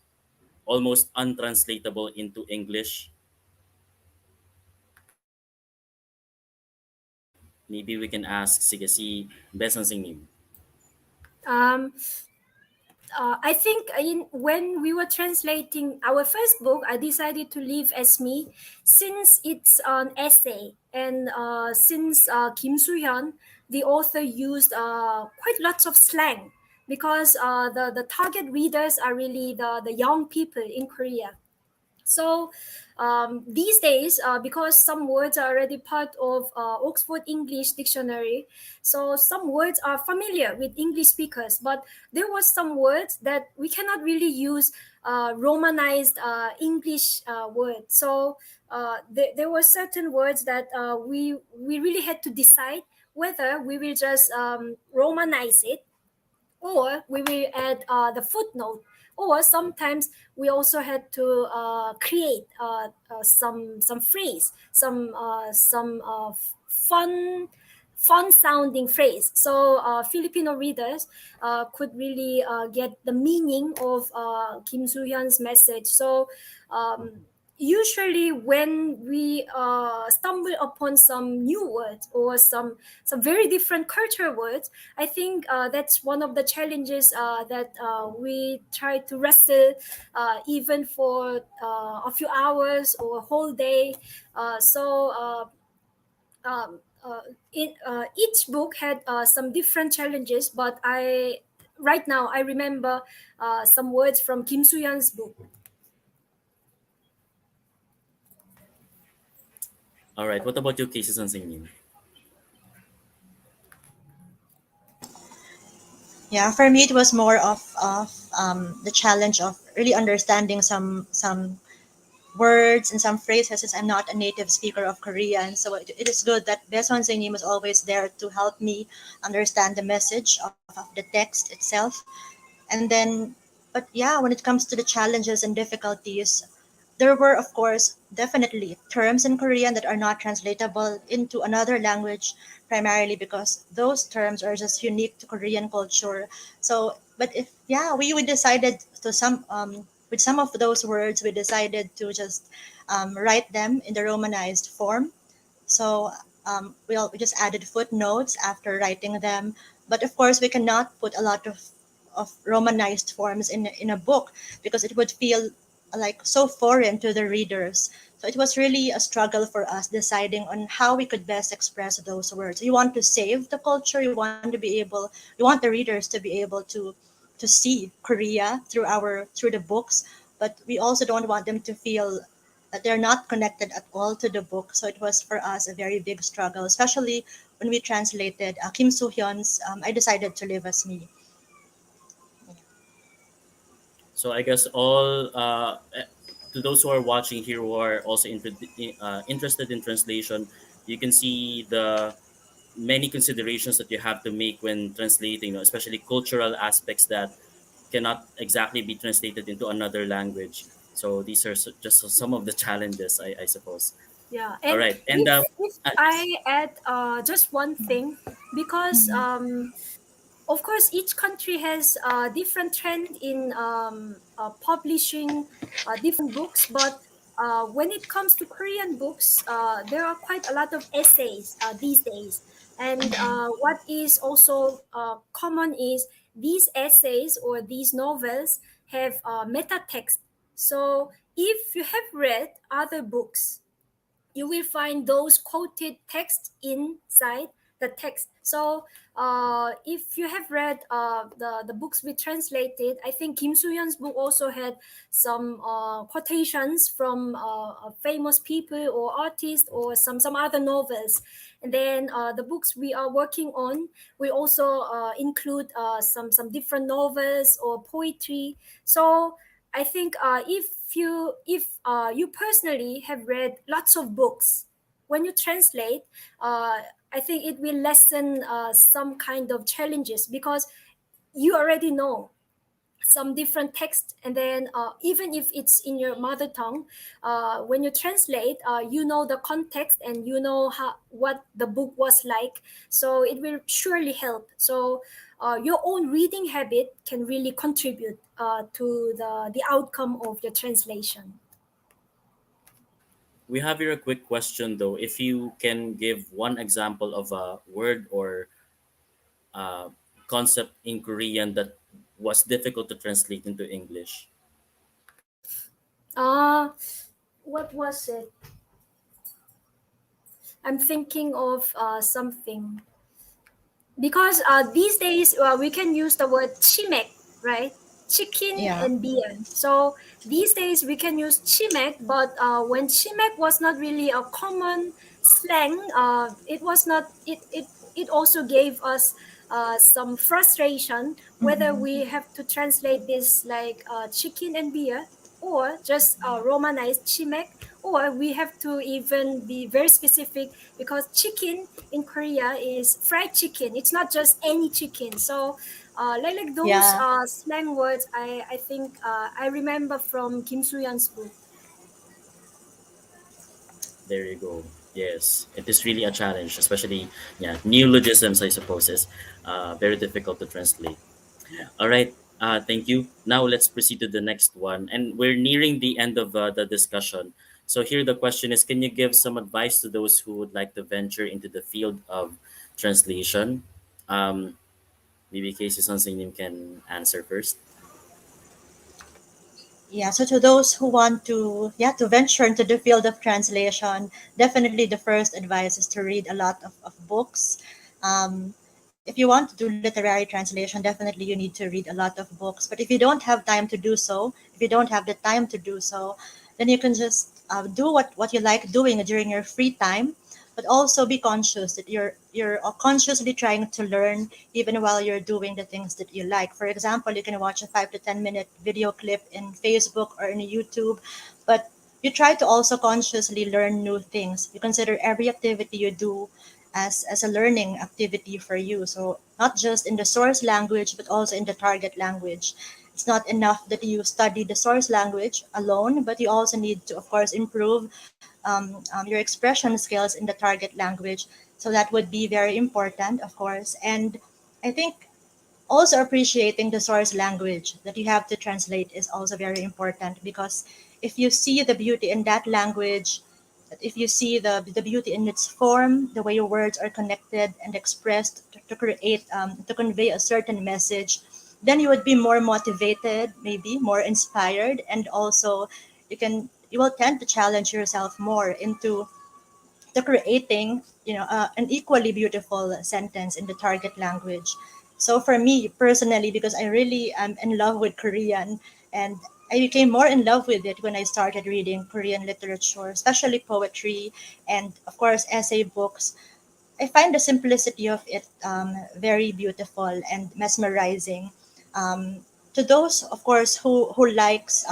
Speaker 1: almost untranslatable into English? Maybe we can ask sige si Besang Singnim.
Speaker 3: um, I think when we were translating our first book, I decided to leave as me, since it's an essay, and since Kim Soo-hyun, the author, used quite lots of slang, because the target readers are really the young people in Korea. So these days, because some words are already part of Oxford English Dictionary, so some words are familiar with English speakers, but there was some words that we cannot really use Romanized English words. So there were certain words that we really had to decide whether we will just Romanize it, or we will add the footnote, or sometimes we also had to create some phrase, some fun sounding phrase, so Filipino readers could really get the meaning of Kim Soo-hyun's message. So usually when we stumble upon some new words, or some very different cultural words, I think that's one of the challenges that we try to wrestle, even for a few hours or a whole day. Each book had some different challenges, but right now I remember some words from Kim Soo-hyun's book.
Speaker 1: All right. What about your cases on Singnim?
Speaker 4: Yeah, for me it was more of the challenge of really understanding some words and some phrases, since I'm not a native speaker of Korean. So it is good that Beson Senim was always there to help me understand the message of the text itself. And then, but yeah, when it comes to the challenges and difficulties, there were, of course, definitely terms in Korean that are not translatable into another language, primarily because those terms are just unique to Korean culture. So, but if, yeah, we decided to with some of those words, we decided to just write them in the Romanized form. So we just added footnotes after writing them. But of course, we cannot put a lot of Romanized forms in a book, because it would feel like so foreign to the readers. So it was really a struggle for us deciding on how we could best express those words. You want to save the culture. You want the readers to be able to see Korea through the books, but we also don't want them to feel that they're not connected at all to the book. So it was for us a very big struggle, especially when we translated Kim Soo Hyun's I Decided to Live as Me.
Speaker 1: So I guess all to those who are watching here who are also interested in translation, you can see the many considerations that you have to make when translating, especially cultural aspects that cannot exactly be translated into another language. So these are just some of the challenges, I suppose.
Speaker 3: Yeah,
Speaker 1: All
Speaker 3: and
Speaker 1: right, and
Speaker 3: if
Speaker 1: yes.
Speaker 3: I add just one thing, because of course each country has a different trend in publishing different books, but when it comes to Korean books, there are quite a lot of essays these days. And what is also common is these essays or these novels have meta text. So if you have read other books, you will find those quoted text inside the text. So if you have read the books we translated, I think Kim Soo-hyun's book also had some quotations from famous people or artists or some other novels. And then the books we are working on, we also include some different novels or poetry. So I think if you personally have read lots of books, when you translate, I think it will lessen some kind of challenges because you already know some different text, and then even if it's in your mother tongue, when you translate, you know the context and you know how what the book was like, so it will surely help. So your own reading habit can really contribute to the outcome of your translation.
Speaker 1: We have here a quick question though. If you can give one example of a word or uh, concept in Korean that was difficult to translate into English.
Speaker 3: uh what was it? I'm thinking of something, because these days we can use the word chimek, right? Chicken
Speaker 4: Yeah.
Speaker 3: and beer. So these days we can use chimek, but when chimek was not really a common slang, it was not. It also gave us some frustration whether
Speaker 4: Mm-hmm.
Speaker 3: we have to translate this like chicken and beer, or just romanized chimek, or we have to even be very specific, because chicken in Korea is fried chicken. It's not just any chicken. So, like those
Speaker 4: Yeah.
Speaker 3: slang words, I think I remember from Kim Soo-hyun's book.
Speaker 1: There you go. Yes, it is really a challenge, especially yeah, neologisms. I suppose is very difficult to translate. All right. Thank you. Now let's proceed to the next one, and we're nearing the end of the discussion. So here the question is: can you give some advice to those who would like to venture into the field of translation? Um, Maybe Casey Sonsinim can answer first.
Speaker 4: Yeah, so to those who want to, yeah, to venture into the field of translation, definitely the first advice is to read a lot of books. Um, if you want to do literary translation, definitely you need to read a lot of books. But if you don't have time to do so, if you don't have the time to do so, then you can just do what you like doing during your free time, but also be conscious that you're consciously trying to learn even while you're doing the things that you like. For example, you can watch a 5 to 10 minute video clip in Facebook or in YouTube, but you try to also consciously learn new things. You consider every activity you do as a learning activity for you. So not just in the source language, but also in the target language. It's not enough that you study the source language alone, but you also need to, of course, improve your expression skills in the target language. So that would be very important, of course. And I think also appreciating the source language that you have to translate is also very important, because if you see the beauty in that language, if you see the beauty in its form, the way your words are connected and expressed to create to convey a certain message, then you would be more motivated, maybe more inspired, and also you will tend to challenge yourself more into to creating, an equally beautiful sentence in the target language. So for me personally, because I really am in love with Korean, and I became more in love with it when I started reading Korean literature, especially poetry and of course essay books. I find the simplicity of it very beautiful and mesmerizing. To those, of course, who likes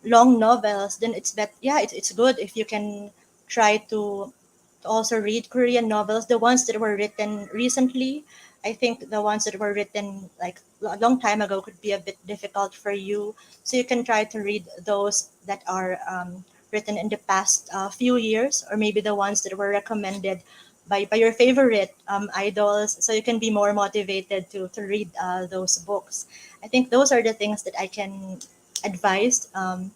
Speaker 4: long novels, then it's good if you can try to also read Korean novels, the ones that were written recently. I think the ones that were written like a long time ago could be a bit difficult for you. So you can try to read those that are written in the past few years, or maybe the ones that were recommended by your favorite idols, so you can be more motivated to read those books. I think those are the things that I can advise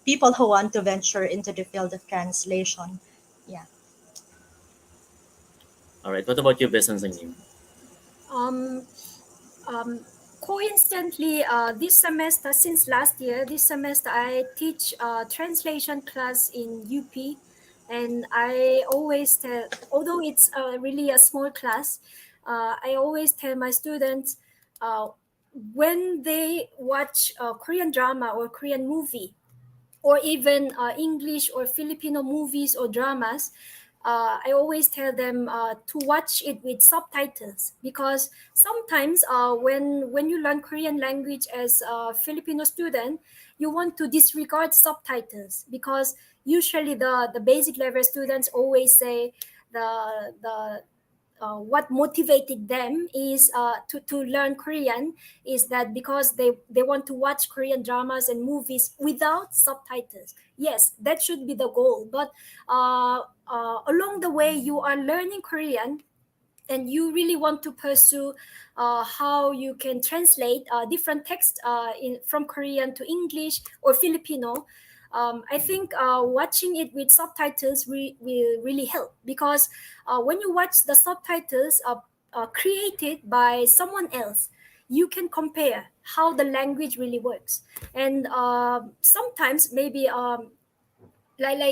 Speaker 4: people who want to venture into the field of translation. Yeah.
Speaker 1: All right. What about your business name?
Speaker 3: Um, um, Coincidentally, this semester, since last year, this semester I teach translation class in UP, and I always tell, although it's really a small class, I always tell my students uh, when they watch Korean drama or Korean movie, or even English or Filipino movies or dramas, I always tell them to watch it with subtitles, because sometimes when you learn Korean language as a Filipino student, you want to disregard subtitles, because usually the basic level students always say the what motivated them is to learn Korean is that because they want to watch Korean dramas and movies without subtitles. Yes, that should be the goal. But along the way, you are learning Korean, and you really want to pursue how you can translate different text from Korean to English or Filipino. I think watching it with subtitles will really help, because when you watch the subtitles created by someone else, you can compare how the language really works. And sometimes maybe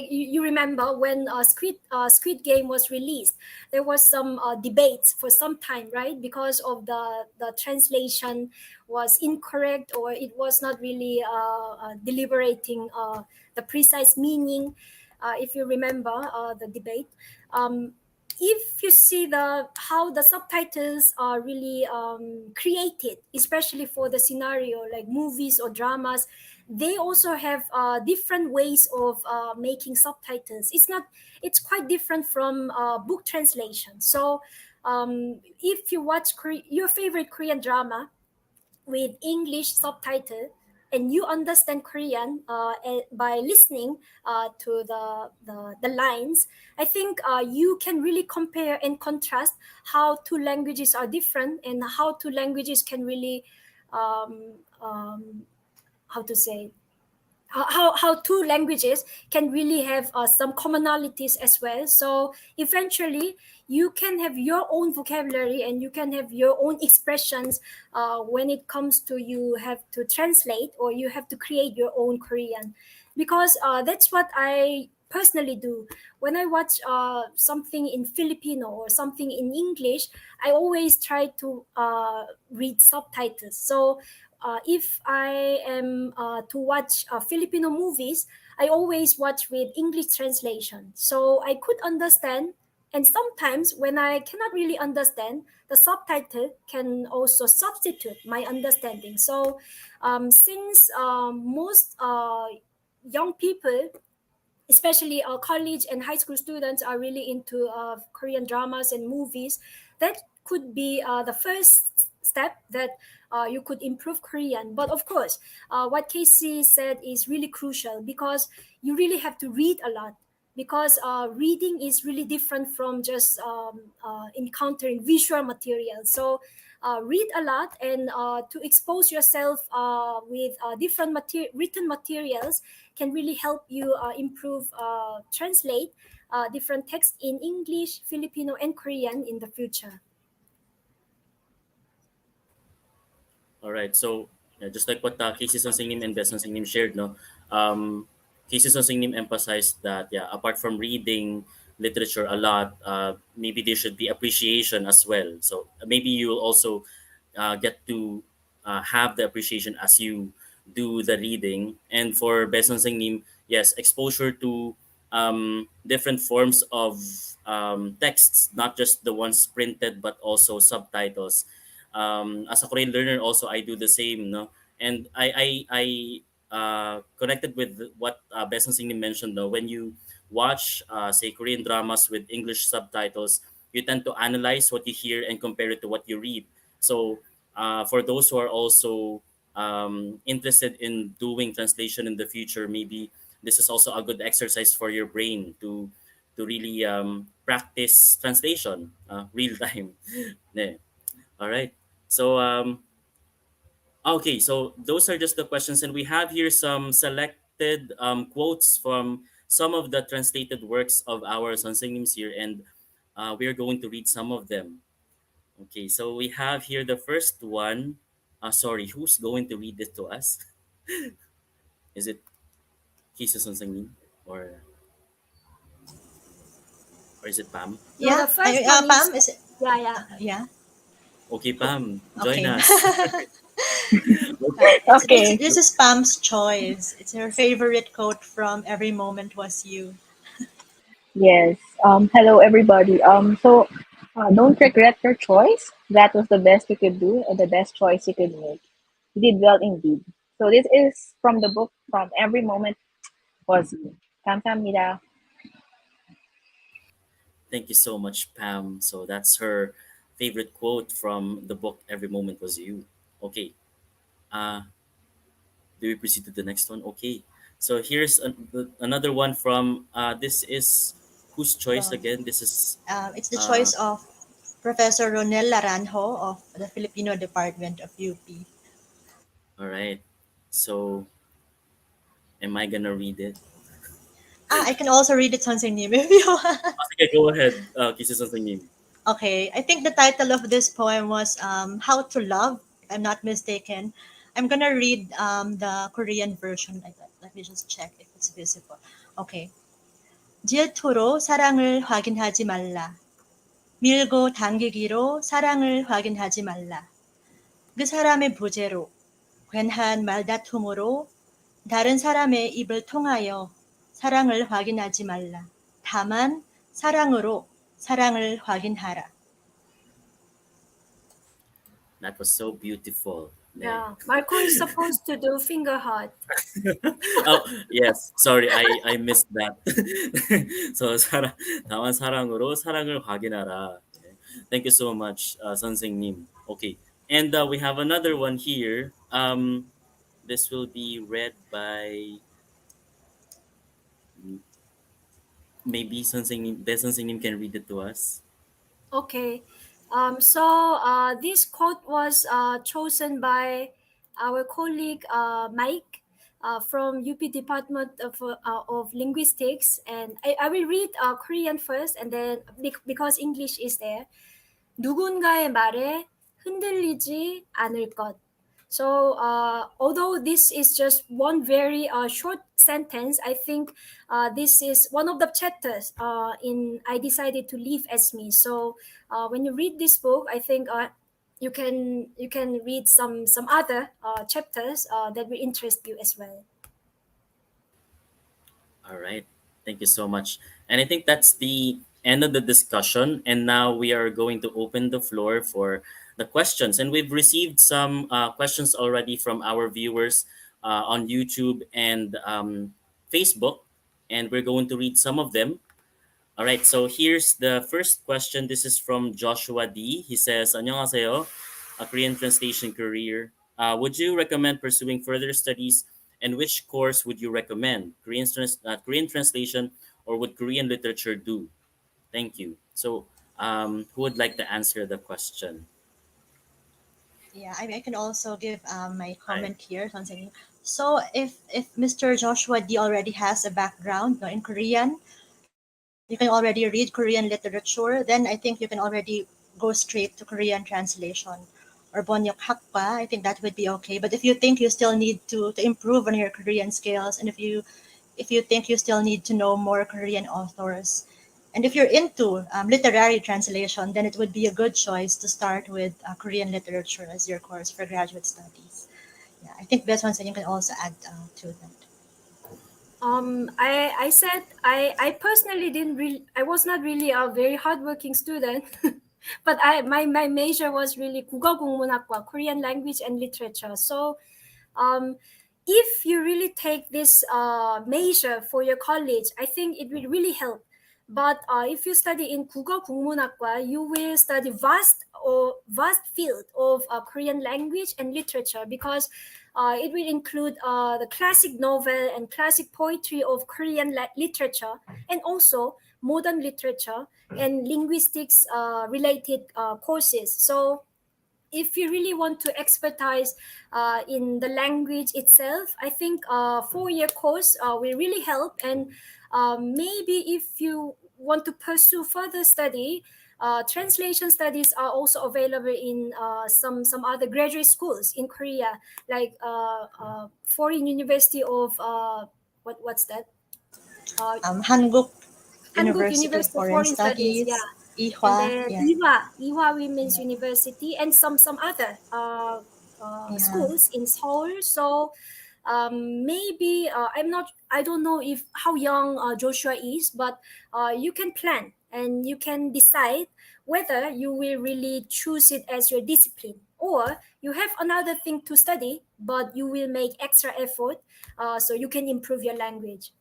Speaker 3: you remember when Squid Game was released, there was some debates for some time, right? Because of the translation was incorrect, or it was not really deliberating the precise meaning. If you remember the debate, um, if you see the how the subtitles are really created, especially for the scenario like movies or dramas, they also have different ways of making subtitles. It's quite different from book translation. So if you watch your favorite Korean drama with English subtitle, and you understand Korean by listening to the lines, I think you can really compare and contrast how two languages are different, and how two languages can really um, um, how to say how two languages can really have some commonalities as well. So eventually you can have your own vocabulary, and you can have your own expressions when it comes to you have to translate, or you have to create your own Korean. Because that's what I personally do when I watch something in Filipino or something in English. I always try to read subtitles. So if I am to watch Filipino movies, I always watch with English translation, so I could understand. And sometimes when I cannot really understand, the subtitle can also substitute my understanding. So since most young people, especially college and high school students, are really into Korean dramas and movies, that could be the first step that you could improve Korean. But of course, what Casey said is really crucial, because you really have to read a lot. Because reading is really different from just encountering visual material. So read a lot, and to expose yourself with different written materials can really help you improve, translate different texts in English, Filipino, and Korean in the future.
Speaker 1: All right. So yeah, just like what Casey Sonsingnim and Bess Sonsingnim shared, no, Casey Sonsingnim emphasized that yeah, apart from reading literature a lot, maybe there should be appreciation as well. So maybe you'll also get to have the appreciation as you do the reading. And for Bess Sonsingnim, yes, exposure to different forms of texts, not just the ones printed, but also subtitles. As a Korean learner, also I do the same, no. And I connected with what Besson Singh mentioned, no. When you watch, say, Korean dramas with English subtitles, you tend to analyze what you hear and compare it to what you read. So for those who are also interested in doing translation in the future, maybe this is also a good exercise for your brain to really practice translation real time. Yeah. All right. So okay, so those are just the questions, and we have here some selected quotes from some of the translated works of our Sansangnims here, and we are going to read some of them. Okay, so we have here the first one. Sorry, who's going to read it to us? Is it Kisa Sansangnim or is it Pam?
Speaker 3: No,
Speaker 4: Yeah,
Speaker 3: the first one is
Speaker 4: Pam, is it?
Speaker 3: yeah, yeah.
Speaker 4: Yeah.
Speaker 1: Okay,
Speaker 4: Who-
Speaker 1: Pam, join
Speaker 4: Okay.
Speaker 1: us.
Speaker 5: Okay.
Speaker 4: This is Pam's choice. It's her favorite quote from Every Moment Was You.
Speaker 5: Yes. Hello, everybody. Don't regret your choice. That was the best you could do and the best choice you could make. You did well indeed. So this is from the book From Every Moment Was You. 감사합니다.
Speaker 1: Thank you so much, Pam. So that's her favorite quote from the book Every Moment Was You. Okay. Uh, do we proceed to the next one? Okay. So here's another one from this is whose choice
Speaker 4: From
Speaker 1: again? This is
Speaker 4: it's the
Speaker 1: uh
Speaker 4: choice of Professor Ronel Laranjo of the Filipino Department of UP.
Speaker 1: all right. So am I gonna read it?
Speaker 4: I can also read it on Nim if you want.
Speaker 1: Okay, go ahead. Kisi something new.
Speaker 4: Okay, I think the title of this poem was How to Love, if I'm not mistaken. I'm gonna read the Korean version. Let me just check if it's visible. Okay. 질투로 사랑을 확인하지 말라. 밀고 당기기로 사랑을 확인하지 말라. 그 사람의 부재로, 괜한 말다툼으로 다른 사람의 입을 통하여 사랑을 확인하지 말라. 다만 사랑으로 사랑을 확인하라.
Speaker 1: That was so beautiful. 네.
Speaker 3: Yeah, Marco is supposed to do finger heart.
Speaker 1: Oh yes, sorry, I missed that. so 다만 사랑으로 사랑을 확인하라. 네. Thank you so much, 선생님. Okay, and we have another one here. This will be read by maybe 선생님. The 선생님 can read it to us.
Speaker 3: Okay. This quote was chosen by our colleague Mike from UP Department of Linguistics, and I will read Korean first, and then because English is there. 누군가의 말에 흔들리지 않을 것. So, although this is just one very short sentence, I think this is one of the chapters in I Decided to Live as Me. So, when you read this book, I think you can read some other chapters that will interest you as well.
Speaker 1: All right. Thank you so much. And I think that's the end of the discussion. And now we are going to open the floor for the questions. And we've received some questions already from our viewers on YouTube and Facebook. And we're going to read some of them. All right, so here's the first question. This is from Joshua D. He says, 안녕하세요, a Korean translation career. Would you recommend pursuing further studies, and which course would you recommend? Korean translation, or would Korean literature do? Thank you. So, who would like to answer the question?
Speaker 4: Yeah, I can also give my
Speaker 1: Right.
Speaker 4: comment here. Something. So if Mr. Joshua D already has a background in Korean, you can already read Korean literature, then I think you can already go straight to Korean translation or Bonyok Hakpa. I think that would be okay. But if you think you still need to improve on your Korean skills, and if you think you still need to know more Korean authors, and if you're into literary translation, then it would be a good choice to start with Korean literature as your course for graduate studies. Yeah, I think that's one thing you can also add to that.
Speaker 3: I said I personally didn't really I was not really a very hardworking student, but my major was really 국어국문학과, Korean language and literature. So, um, if you really take this major for your college, I think it will really help But if you study in 국어 국문학과, you will study vast field of Korean language and literature, because it will include the classic novel and classic poetry of Korean literature, and also modern literature and linguistics related courses. So if you really want to expertise in the language itself, I think 4 year course will really help. And maybe if you want to pursue further study, translation studies are also available in some other graduate schools in Korea, like Foreign University of what's that? Uh,
Speaker 4: Hanguk
Speaker 3: Hanguk
Speaker 4: University of
Speaker 3: University of
Speaker 4: Foreign
Speaker 3: Foreign Studies,
Speaker 4: Studies,
Speaker 3: yeah. And
Speaker 4: Ihwa,
Speaker 3: then
Speaker 4: yeah,
Speaker 3: Iwa Women's University, and some other
Speaker 4: yeah.
Speaker 3: schools in Seoul. So maybe I don't know if how young Joshua is, but you can plan and you can decide whether you will really choose it as your discipline, or you have another thing to study, but you will make extra effort so you can improve your language.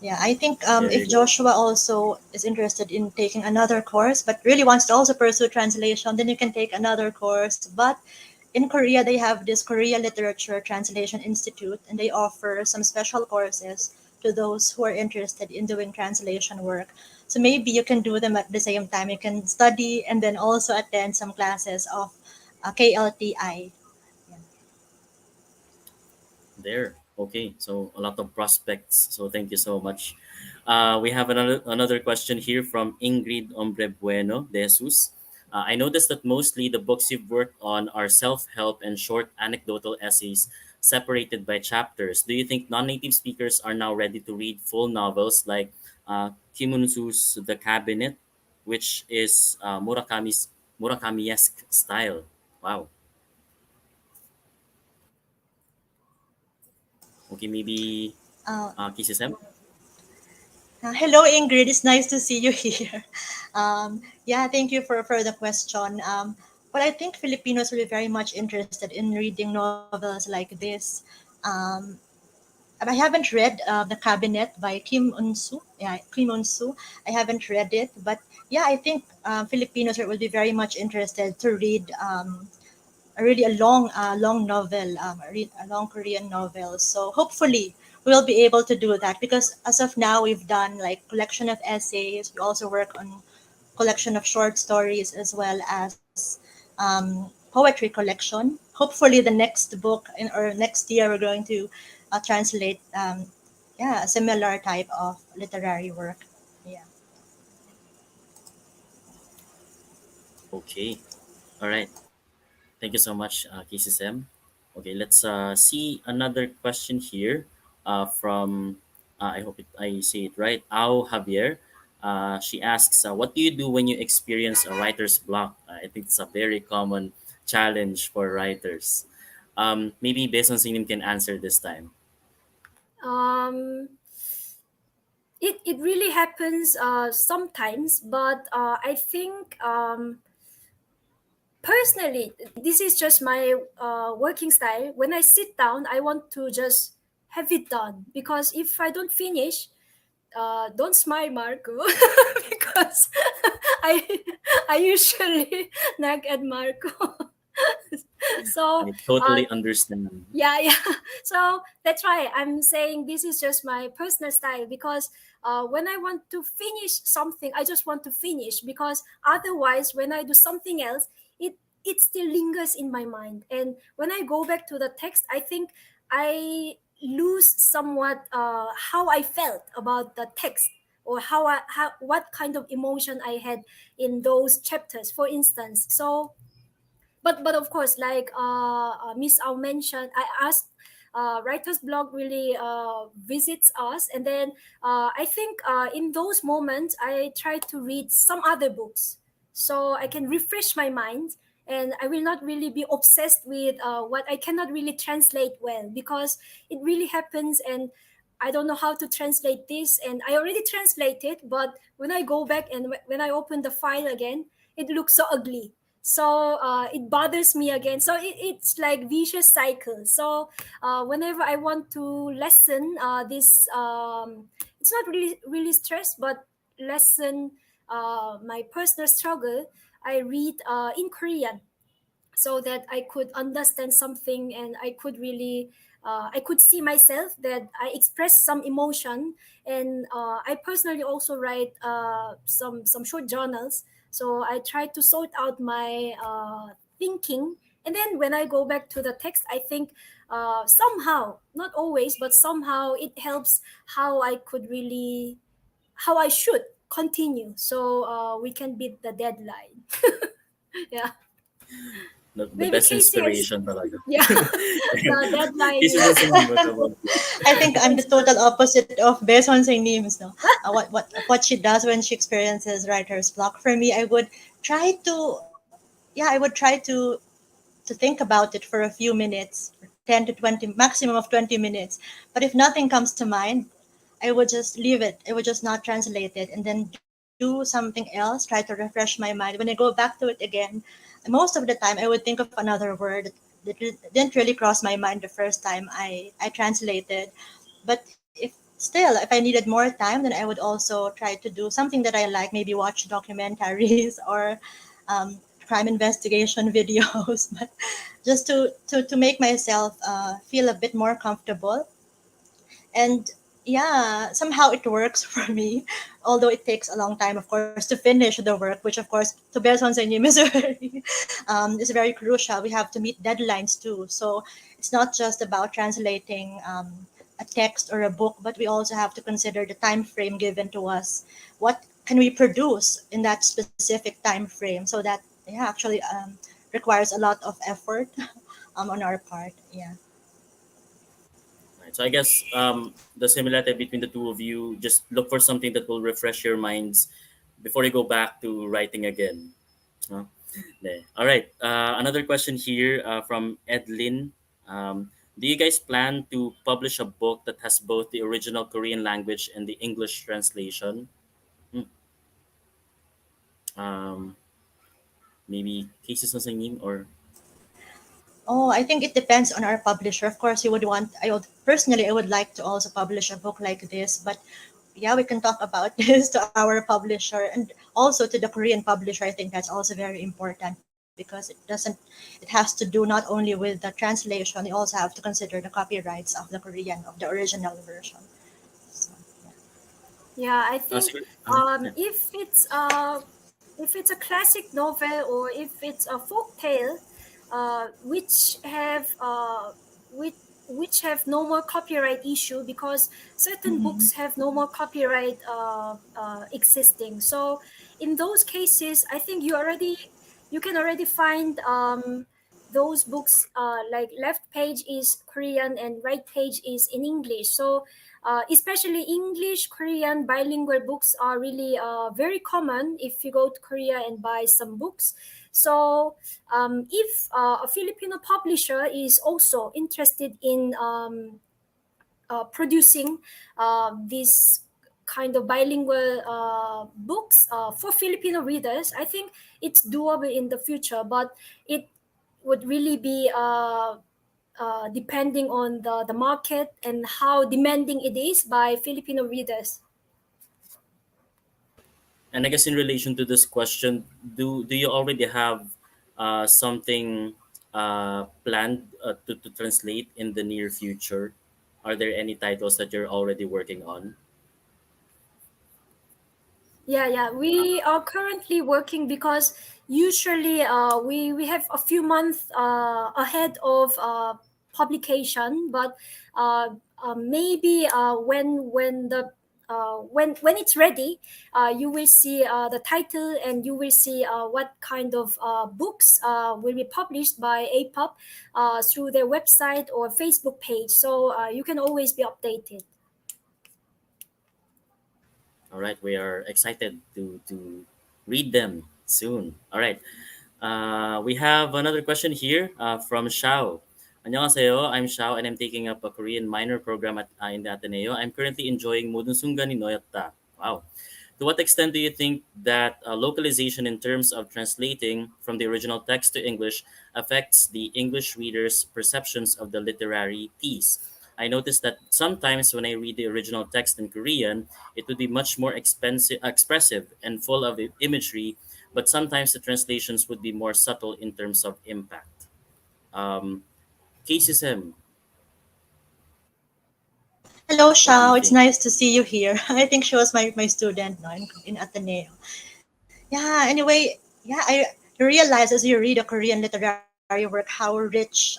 Speaker 4: Yeah, I think
Speaker 1: There
Speaker 4: if
Speaker 1: you go.
Speaker 4: Joshua also is interested in taking another course, but really wants to also pursue translation, then you can take another course. But in Korea, they have this Korea Literature Translation Institute, and they offer some special courses to those who are interested in doing translation work. So maybe you can do them at the same time. You can study and then also attend some classes of KLTI. Yeah.
Speaker 1: There. Okay. So a lot of prospects. So thank you so much. We have another question here from Ingrid Ombre Bueno de Jesus. I noticed that mostly the books you've worked on are self-help and short anecdotal essays separated by chapters. Do you think non-native speakers are now ready to read full novels like Kim Un-soo's The Cabinet, which is Murakami-esque style? Wow. Okay, maybe
Speaker 4: Uh,
Speaker 1: Kisisem?
Speaker 4: Hello, Ingrid. It's nice to see you here. Yeah, thank you for the question. But I think Filipinos will be very much interested in reading novels like this. Um, I haven't read The Cabinet by Kim Un-soo. Yeah, Kim Un-soo. I haven't read it, but yeah, I think Filipinos will be very much interested to read really a long novel, a long Korean novel. So hopefully we'll be able to do that, because as of now we've done like collection of essays. We also work on collection of short stories as well as poetry collection. Hopefully the next book or next year we're going to translate yeah, a similar type of literary work. Yeah.
Speaker 1: Okay. All right. Thank you so much, KCSM. Okay, let's see another question here from, I hope I say it right, Ao Javier. She asks, what do you do when you experience a writer's block? I think it's a very common challenge for writers. Maybe Beson Sinim can answer this time.
Speaker 3: Um, it really happens sometimes, but I think personally, this is just my working style. When I sit down, I want to just have it done, because if I don't finish, don't smile, Marco, because I I usually nag at Marco. So
Speaker 1: I
Speaker 3: uh,
Speaker 1: totally understand.
Speaker 3: yeah, yeah. So that's why I'm saying this is just my personal style, because when I want to finish something, I just want to finish, because otherwise when I do something else, it still lingers in my mind, and when I go back to the text, I think I lose somewhat how I felt about the text, or how what kind of emotion I had in those chapters, for instance. So but of course, like Miss Au mentioned, I asked writer's blog really visits us, and then I think in those moments I try to read some other books, so I can refresh my mind, and I will not really be obsessed with what I cannot really translate well, because it really happens, and I don't know how to translate this, and I already translated, but when I go back and when I open the file again, it looks so ugly. So it bothers me again. So it's like vicious cycle. So whenever I want to lessen this, it's not really stress, but lessen my personal struggle, I read in Korean, so that I could understand something, and I could really I could see myself that I express some emotion. And I personally also write some short journals, so I try to sort out my thinking. And then when I go back to the text, I think somehow, not always, but somehow it helps how I could really, how I should continue, so we can beat the deadline. Yeah,
Speaker 1: The
Speaker 3: maybe
Speaker 1: best
Speaker 3: Casey has.
Speaker 1: inspiration talaga.
Speaker 3: Yeah, the deadline
Speaker 1: This is
Speaker 3: is.
Speaker 1: also me, what about you?
Speaker 4: I think I'm the total opposite of Beson Say Names. No, what she does when she experiences writer's block. For me, I would try to, yeah, I would try to think about it for a few minutes, 10 to 20, maximum of 20 minutes. But if nothing comes to mind, I would just leave it. I would just not translate it and then do something else, try to refresh my mind. When I go back to it again, most of the time I would think of another word that didn't really cross my mind the first time I translated. But if I needed more time, then I would also try to do something that I like, maybe watch documentaries or crime investigation videos, but just to make myself feel a bit more comfortable. And yeah, somehow it works for me, although it takes a long time, of course, to finish the work, which of course to Beson Senyum is very crucial. We have to meet deadlines too, so it's not just about translating a text or a book, but we also have to consider the time frame given to us. What can we produce in that specific time frame? So that, yeah, actually requires a lot of effort on our part. Yeah.
Speaker 1: Right. So I guess the similarity between the two of you, just look for something that will refresh your minds before you go back to writing again. No? There. All right. Another question here from Edlin. Do you guys plan to publish a book that has both the original Korean language and the English translation? Hmm. Um, Maybe cases of singing or
Speaker 4: Oh, I think it depends on our publisher. Of course, I would like to also publish a book like this, but yeah, we can talk about this to our publisher and also to the Korean publisher. I think that's also very important because it has to do not only with the translation, you also have to consider the copyrights of the Korean, of the original version. So, yeah.
Speaker 3: Yeah, I think
Speaker 1: sorry. Uh-huh. Yeah.
Speaker 3: if it's a classic novel, or if it's a folk tale, which have which have no more copyright issue, because certain
Speaker 4: Mhm.
Speaker 3: books have no more copyright existing. So in those cases, I think you can already find those books, like left page is Korean and right page is in English. So especially English Korean bilingual books are really very common if you go to Korea and buy some books. So if a Filipino publisher is also interested in producing these kind of bilingual books for Filipino readers, I think it's doable in the future, but it would really be depending on the market and how demanding it is by Filipino readers.
Speaker 1: And I guess in relation to this question, do you already have something planned to translate in the near future? Are there any titles that you're already working on?
Speaker 3: Yeah, yeah. We are currently working because usually we have a few months ahead of publication, but maybe when it's ready, you will see the title, and you will see what kind of books will be published by APUP through their website or Facebook page. So you can always be updated.
Speaker 1: All right, we are excited to read them soon. All right, we have another question here from Shao. 안녕하세요. I'm Shao and I'm taking up a Korean minor program in the Ateneo. I'm currently enjoying 모든 순간이 너였다. Wow. To what extent do you think that localization in terms of translating from the original text to English affects the English reader's perceptions of the literary piece? I noticed that sometimes when I read the original text in Korean, it would be much more expressive and full of imagery, but sometimes the translations would be more subtle in terms of impact. Um, Casey Sim,
Speaker 4: Hello,
Speaker 1: what do you
Speaker 4: Shao. It's
Speaker 1: think?
Speaker 4: nice to see you here. I think she was my student no, in Ateneo. Yeah, anyway, yeah, I realize as you read a Korean literary work how rich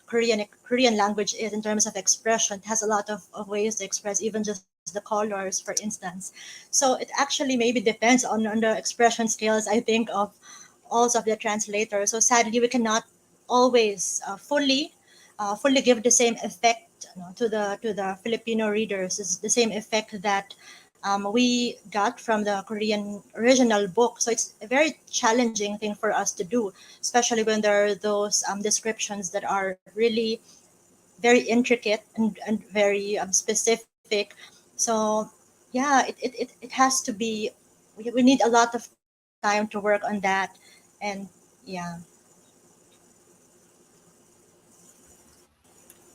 Speaker 4: Korean language is in terms of expression. It has a lot of ways to express even just the colors, for instance. So it actually maybe depends on the expression skills, I think, of also of the translator. So sadly, we cannot always fully give the same effect, to the Filipino readers. It's the same effect that we got from the Korean original book. So it's a very challenging thing for us to do, especially when there are those descriptions that are really very intricate and very specific. So yeah, it has to be. We need a lot of time to work on that, and yeah.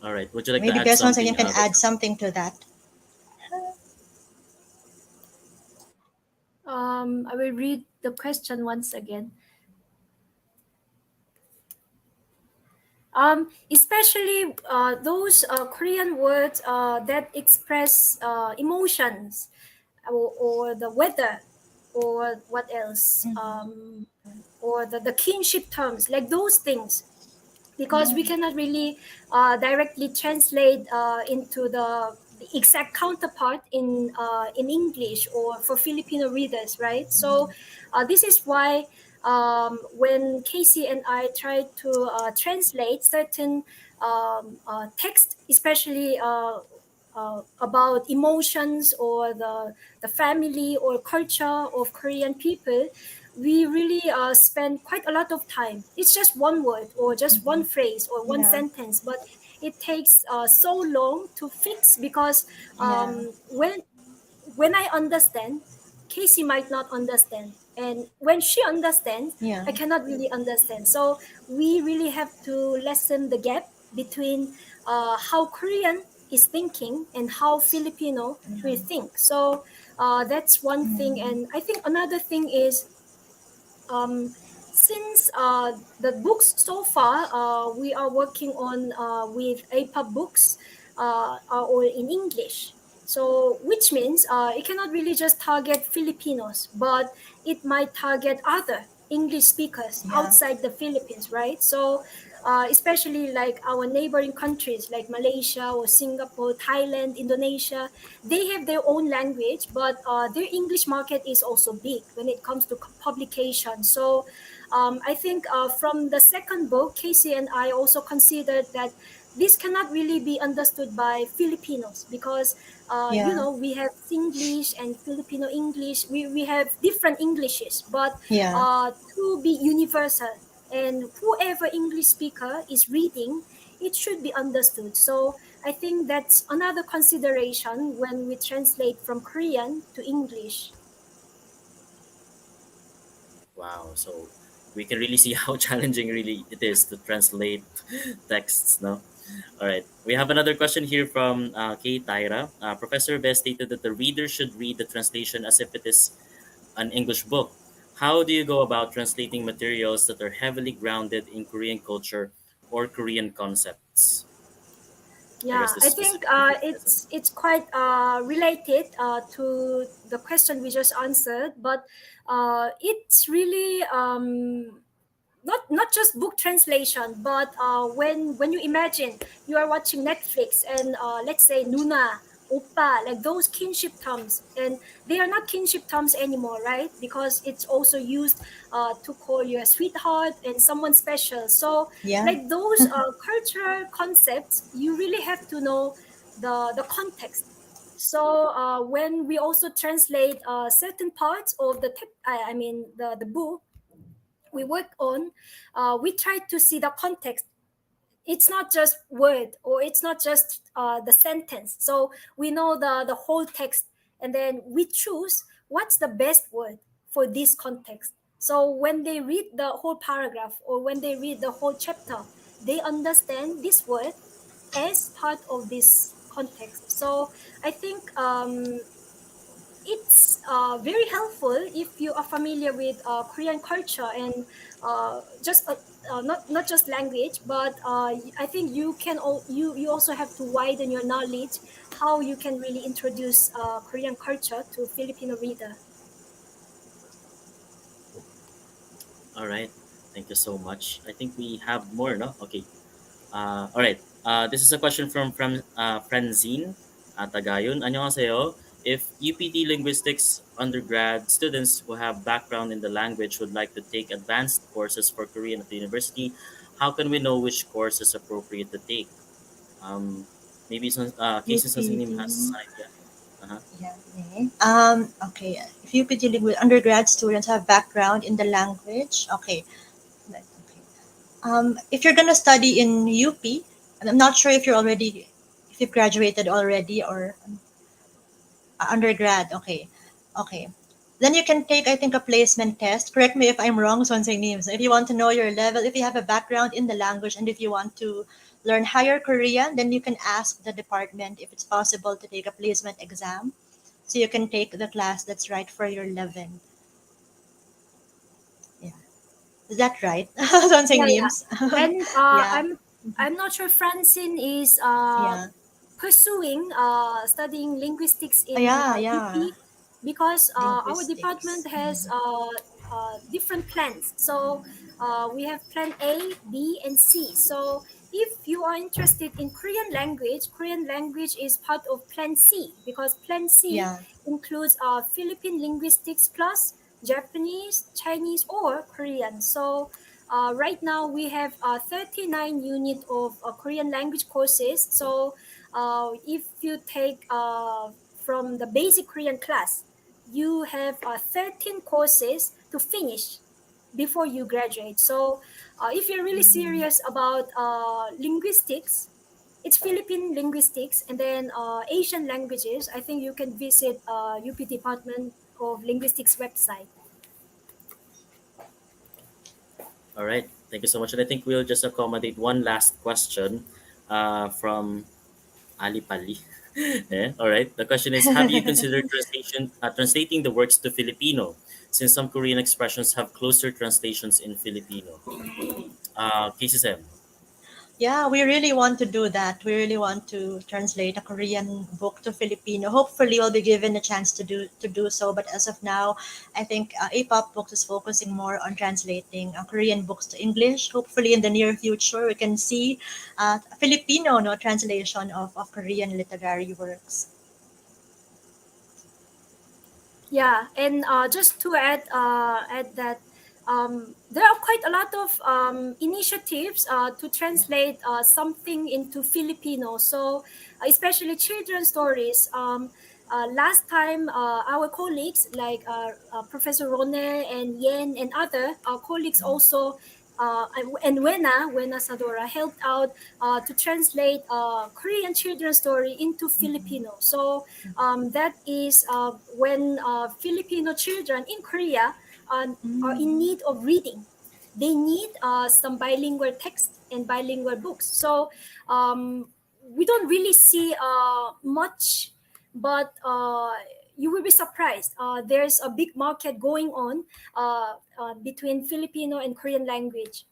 Speaker 1: All right. Would you like
Speaker 4: Maybe
Speaker 1: to add
Speaker 4: Beswan Sayam
Speaker 1: something,
Speaker 4: can add
Speaker 1: Rachel?
Speaker 4: something to that.
Speaker 3: I will read the question once again. Especially those Korean words that express emotions, or the weather, or what else, or the kinship terms, like those things, because we
Speaker 4: Yeah,
Speaker 3: cannot really directly translate into the exact counterpart in English or for Filipino readers, right? So this is why when Casey and I try to translate certain text, especially about emotions or the family or culture of Korean people, we really spend quite a lot of time. It's just one word or just one phrase or one
Speaker 4: yeah,
Speaker 3: sentence, but it takes so long to fix because
Speaker 4: yeah,
Speaker 3: when I understand, Casey might not understand. And when she understands,
Speaker 4: yeah,
Speaker 3: I cannot really understand. So we really have to lessen the gap between how Korean is thinking and how Filipino will think. So that's one thing. And I think another thing is um, since the books so far we are working on with APA books are all in English. So which means it cannot really just target Filipinos, but it might target other English speakers
Speaker 4: yeah,
Speaker 3: outside the Philippines, right? So especially like our neighboring countries like Malaysia or Singapore, Thailand, Indonesia, they have their own language, but their English market is also big when it comes to publication. So I think from the second book, Casey and I also considered that this cannot really be understood by Filipinos because,
Speaker 4: yeah,
Speaker 3: we have Singlish and Filipino English. We have different Englishes, but
Speaker 4: yeah,
Speaker 3: to be universal and whoever English speaker is reading, it should be understood. So I think that's another consideration when we translate from Korean to English.
Speaker 1: Wow. So we can really see how challenging really it is to translate texts, no? All right. We have another question here from Kay Tyra. Professor Best stated that the reader should read the translation as if it is an English book. How do you go about translating materials that are heavily grounded in Korean culture or Korean concepts? I guess
Speaker 3: Yeah,
Speaker 1: this
Speaker 3: I
Speaker 1: is
Speaker 3: think
Speaker 1: specifically for Best.
Speaker 3: it's quite related to the question we just answered, but it's really not just book translation, but when you imagine you are watching Netflix and let's say Nuna, Oppa, like those kinship terms, and they are not kinship terms anymore, right? Because it's also used to call you a sweetheart and someone special. So
Speaker 4: yeah,
Speaker 3: like those cultural concepts, you really have to know the context. So when we also translate certain parts of I mean the book we work on, we try to see the context. It's not just word or it's not just the sentence. So we know the whole text, and then we choose what's the best word for this context. So when they read the whole paragraph or when they read the whole chapter, they understand this word as part of this context. So I think it's very helpful if you are familiar with Korean culture and just not just language, but I think you also have to widen your knowledge how you can really introduce Korean culture to Filipino reader.
Speaker 1: All right. Thank you so much. I think we have more, no? Okay. All right. This is a question from Francine Tagayon. 안녕하세요. If UPT Linguistics undergrad students who have background in the language would like to take advanced courses for Korean at the university, how can we know which course is appropriate to take? Um, Maybe some cases
Speaker 4: UPD.
Speaker 1: has an idea. Uh-huh.
Speaker 4: Yeah. Okay. Okay. If you be dealing with undergrad students who have background in the language, okay. Okay. If you're gonna study in UP, and I'm not sure if you've graduated already or undergrad. Okay. Okay. Then you can take, I think, a placement test. Correct me if I'm wrong, Sonsei names. If you want to know your level, if you have a background in the language, and if you want to learn higher Korean, then you can ask the department if it's possible to take a placement exam. So you can take the class that's right for your level. Yeah. Is that right? Sonsei
Speaker 3: Yeah, yeah.
Speaker 4: names.
Speaker 3: And
Speaker 4: Yeah.
Speaker 3: I'm not sure Francine is
Speaker 4: Yeah.
Speaker 3: pursuing studying linguistics in
Speaker 4: Yeah. Yeah.
Speaker 3: UP because our department
Speaker 4: Linguistics.
Speaker 3: has different plans. So we have plan A, B, and C. So if you are interested in Korean language is part of plan C because plan C
Speaker 4: Yeah.
Speaker 3: includes Philippine linguistics plus Japanese, Chinese, or Korean. So right now we have 39 unit of Korean language courses. So if you take from the basic Korean class, you have 13 courses to finish before you graduate. So if you're really
Speaker 4: Mhm.
Speaker 3: serious about linguistics, it's Philippine linguistics and then Asian languages. I think you can visit UP Department of Linguistics website.
Speaker 1: All right. Thank you so much. And I think we'll just accommodate one last question from Ali Pali. Yeah. All right. The question is: have you considered translating the works to Filipino, since some Korean expressions have closer translations in Filipino? KCSM.
Speaker 4: Yeah, we really want to do that. We really want to translate a Korean book to Filipino. Hopefully, we'll be given a chance to do so. But as of now, I think APOP Books is focusing more on translating Korean books to English. Hopefully, in the near future, we can see a Filipino no translation of Korean literary works.
Speaker 3: Yeah, and just to add that there are quite a lot of initiatives to translate something into Filipino. So, especially children's stories. Last time, our colleagues like Professor Ronel and Yen and other colleagues also. And Wena Sadora helped out to translate Korean children's story into Filipino. So that is when Filipino children in Korea are in
Speaker 4: Mm.
Speaker 3: need of reading. They need some bilingual text and bilingual books. So we don't really see much, but you will be surprised. There's a big market going on between Filipino and Korean language.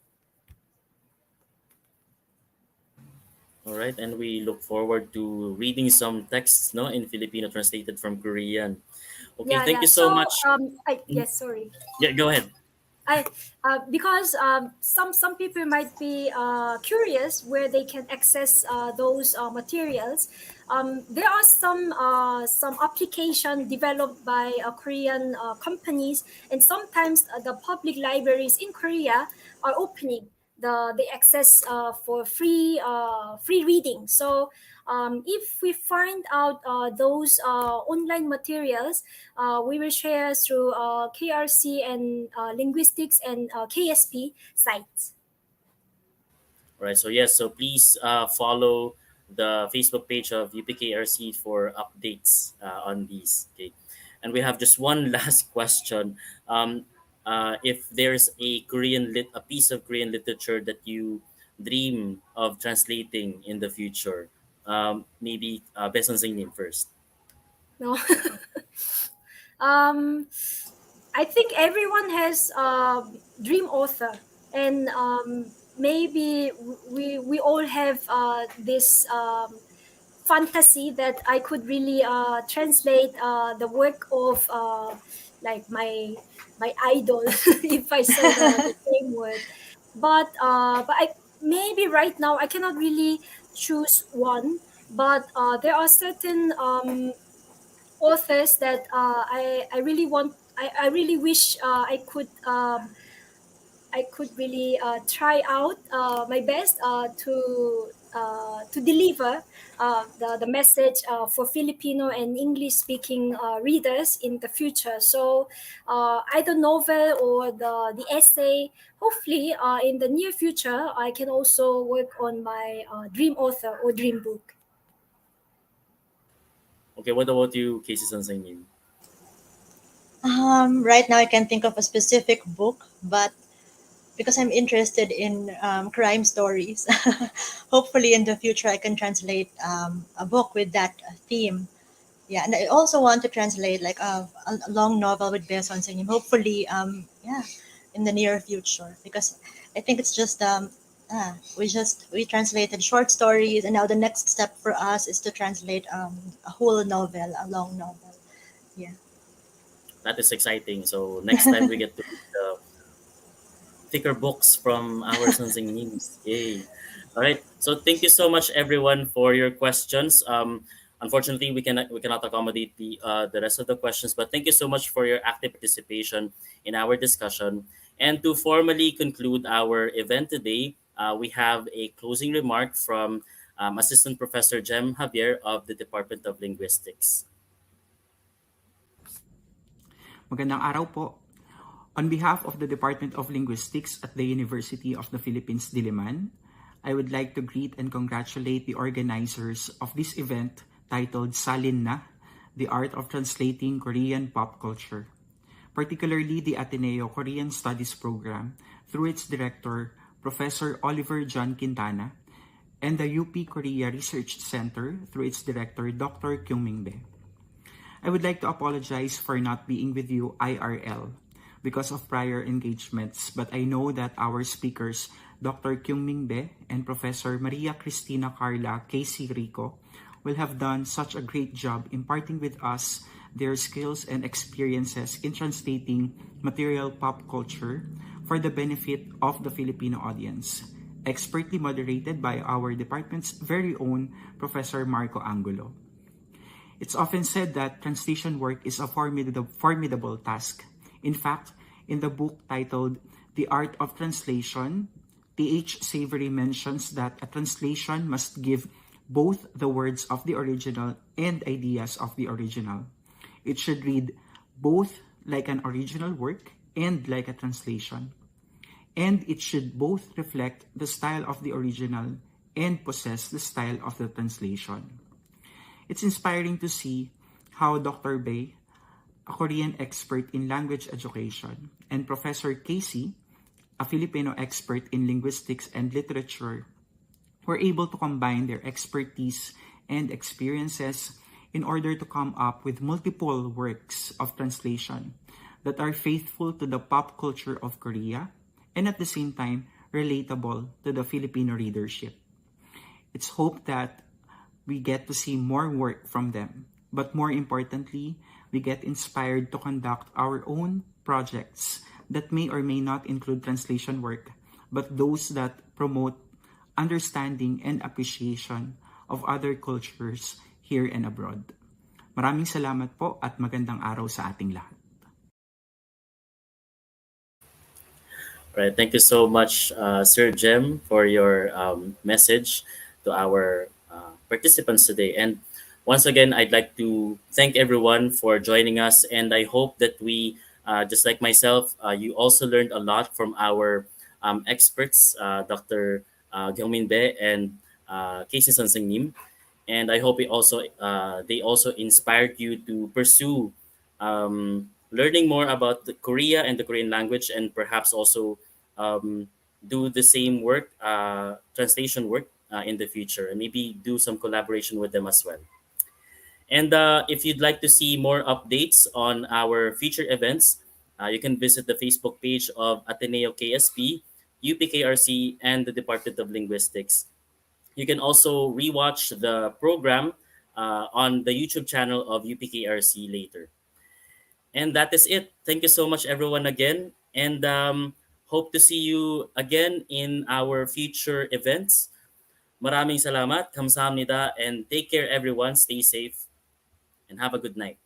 Speaker 1: All right, and we look forward to reading some texts, no, in Filipino translated from Korean. Okay,
Speaker 3: Yeah,
Speaker 1: thank
Speaker 3: yeah.
Speaker 1: you so
Speaker 3: So
Speaker 1: much. Mhm.
Speaker 3: yes, sorry.
Speaker 1: Yeah, go ahead.
Speaker 3: I because some people might be curious where they can access those materials. There are some application developed by Korean companies, and sometimes the public libraries in Korea are opening the access for free reading. So if we find out those online materials, we will share through KRC and Linguistics and KSP sites.
Speaker 1: All right, so yes, so please follow the Facebook page of UPKRC for updates on these. Okay, And we have just one last question. Um, if there's a piece of Korean literature that you dream of translating in the future, maybe Besan Singin first.
Speaker 3: No. um, I think everyone has a dream author, and maybe we all have this fantasy that I could really translate the work of like my idol, if I say the same word. But I maybe right now I cannot really choose one. But there are certain authors that I really want. I really wish I could really try out my best to deliver the message for Filipino and English speaking readers in the future. So either novel or the essay. Hopefully, in the near future, I can also work on my dream author or dream book.
Speaker 1: Okay, what about you, Casey Sansangin?
Speaker 4: Right now, I can think of a specific book, but because I'm interested in crime stories, hopefully in the future I can translate a book with that theme. Yeah, and I also want to translate like a long novel with Beson Singing. Hopefully, yeah, in the near future, because I think it's just we translated short stories, and now the next step for us is to translate a whole novel, a long novel. Yeah.
Speaker 1: That is exciting. So next time we get to read thicker books from our Sansing News. Yay. All right. So thank you so much everyone for your questions. Unfortunately we cannot accommodate the rest of the questions, but thank you so much for your active participation in our discussion. And to formally conclude our event today, we have a closing remark from Assistant Professor Jem Javier of the Department of Linguistics.
Speaker 6: Magandang araw po. On behalf of the Department of Linguistics at the University of the Philippines, Diliman, I would like to greet and congratulate the organizers of this event titled Salin na, the art of translating Korean pop culture, particularly the Ateneo Korean Studies Program through its director, Professor Oliver John Quintana, and the UP Korea Research Center through its director, Dr. Kyungmin Bae. I would like to apologize for not being with you IRL because of prior engagements, but I know that our speakers, Dr. Kyungmin Bae and Professor Maria Kristina Carla S, Rico, will have done such a great job imparting with us their skills and experiences in translating material pop culture for the benefit of the Filipino audience, expertly moderated by our department's very own Professor Marco Angulo. It's often said that translation work is a formidable task. In fact, in the book titled The Art of Translation, T.H. Savory mentions that a translation must give both the words of the original and ideas of the original. It should read both like an original work and like a translation. And it should both reflect the style of the original and possess the style of the translation. It's inspiring to see how Dr. Bae, a Korean expert in language education, and Professor Casey, a Filipino expert in linguistics and literature, were able to combine their expertise and experiences in order to come up with multiple works of translation that are faithful to the pop culture of Korea and at the same time relatable to the Filipino readership. It's hoped that we get to see more work from them, but more importantly, we get inspired to conduct our own projects that may or may not include translation work, but those that promote understanding and appreciation of other cultures here and abroad. Maraming salamat po at magandang araw sa ating lahat.
Speaker 1: Right. Thank you so much, Sir Jem, for your message to our participants today. And once again, I'd like to thank everyone for joining us. And I hope that just like myself, you also learned a lot from our experts, Dr. Kyungmin Bae and Casey Sansing Nim. And I hope they also inspired you to pursue learning more about the Korea and the Korean language, and perhaps also um, do the same work, translation work in the future, and maybe do some collaboration with them as well. And if you'd like to see more updates on our future events, you can visit the Facebook page of Ateneo KSP, UPKRC, and the Department of Linguistics. You can also rewatch the program on the YouTube channel of UPKRC later. And that is it. Thank you so much, everyone, again. And hope to see you again in our future events. Maraming salamat, kamsahamnida, and take care, everyone. Stay safe and have a good night.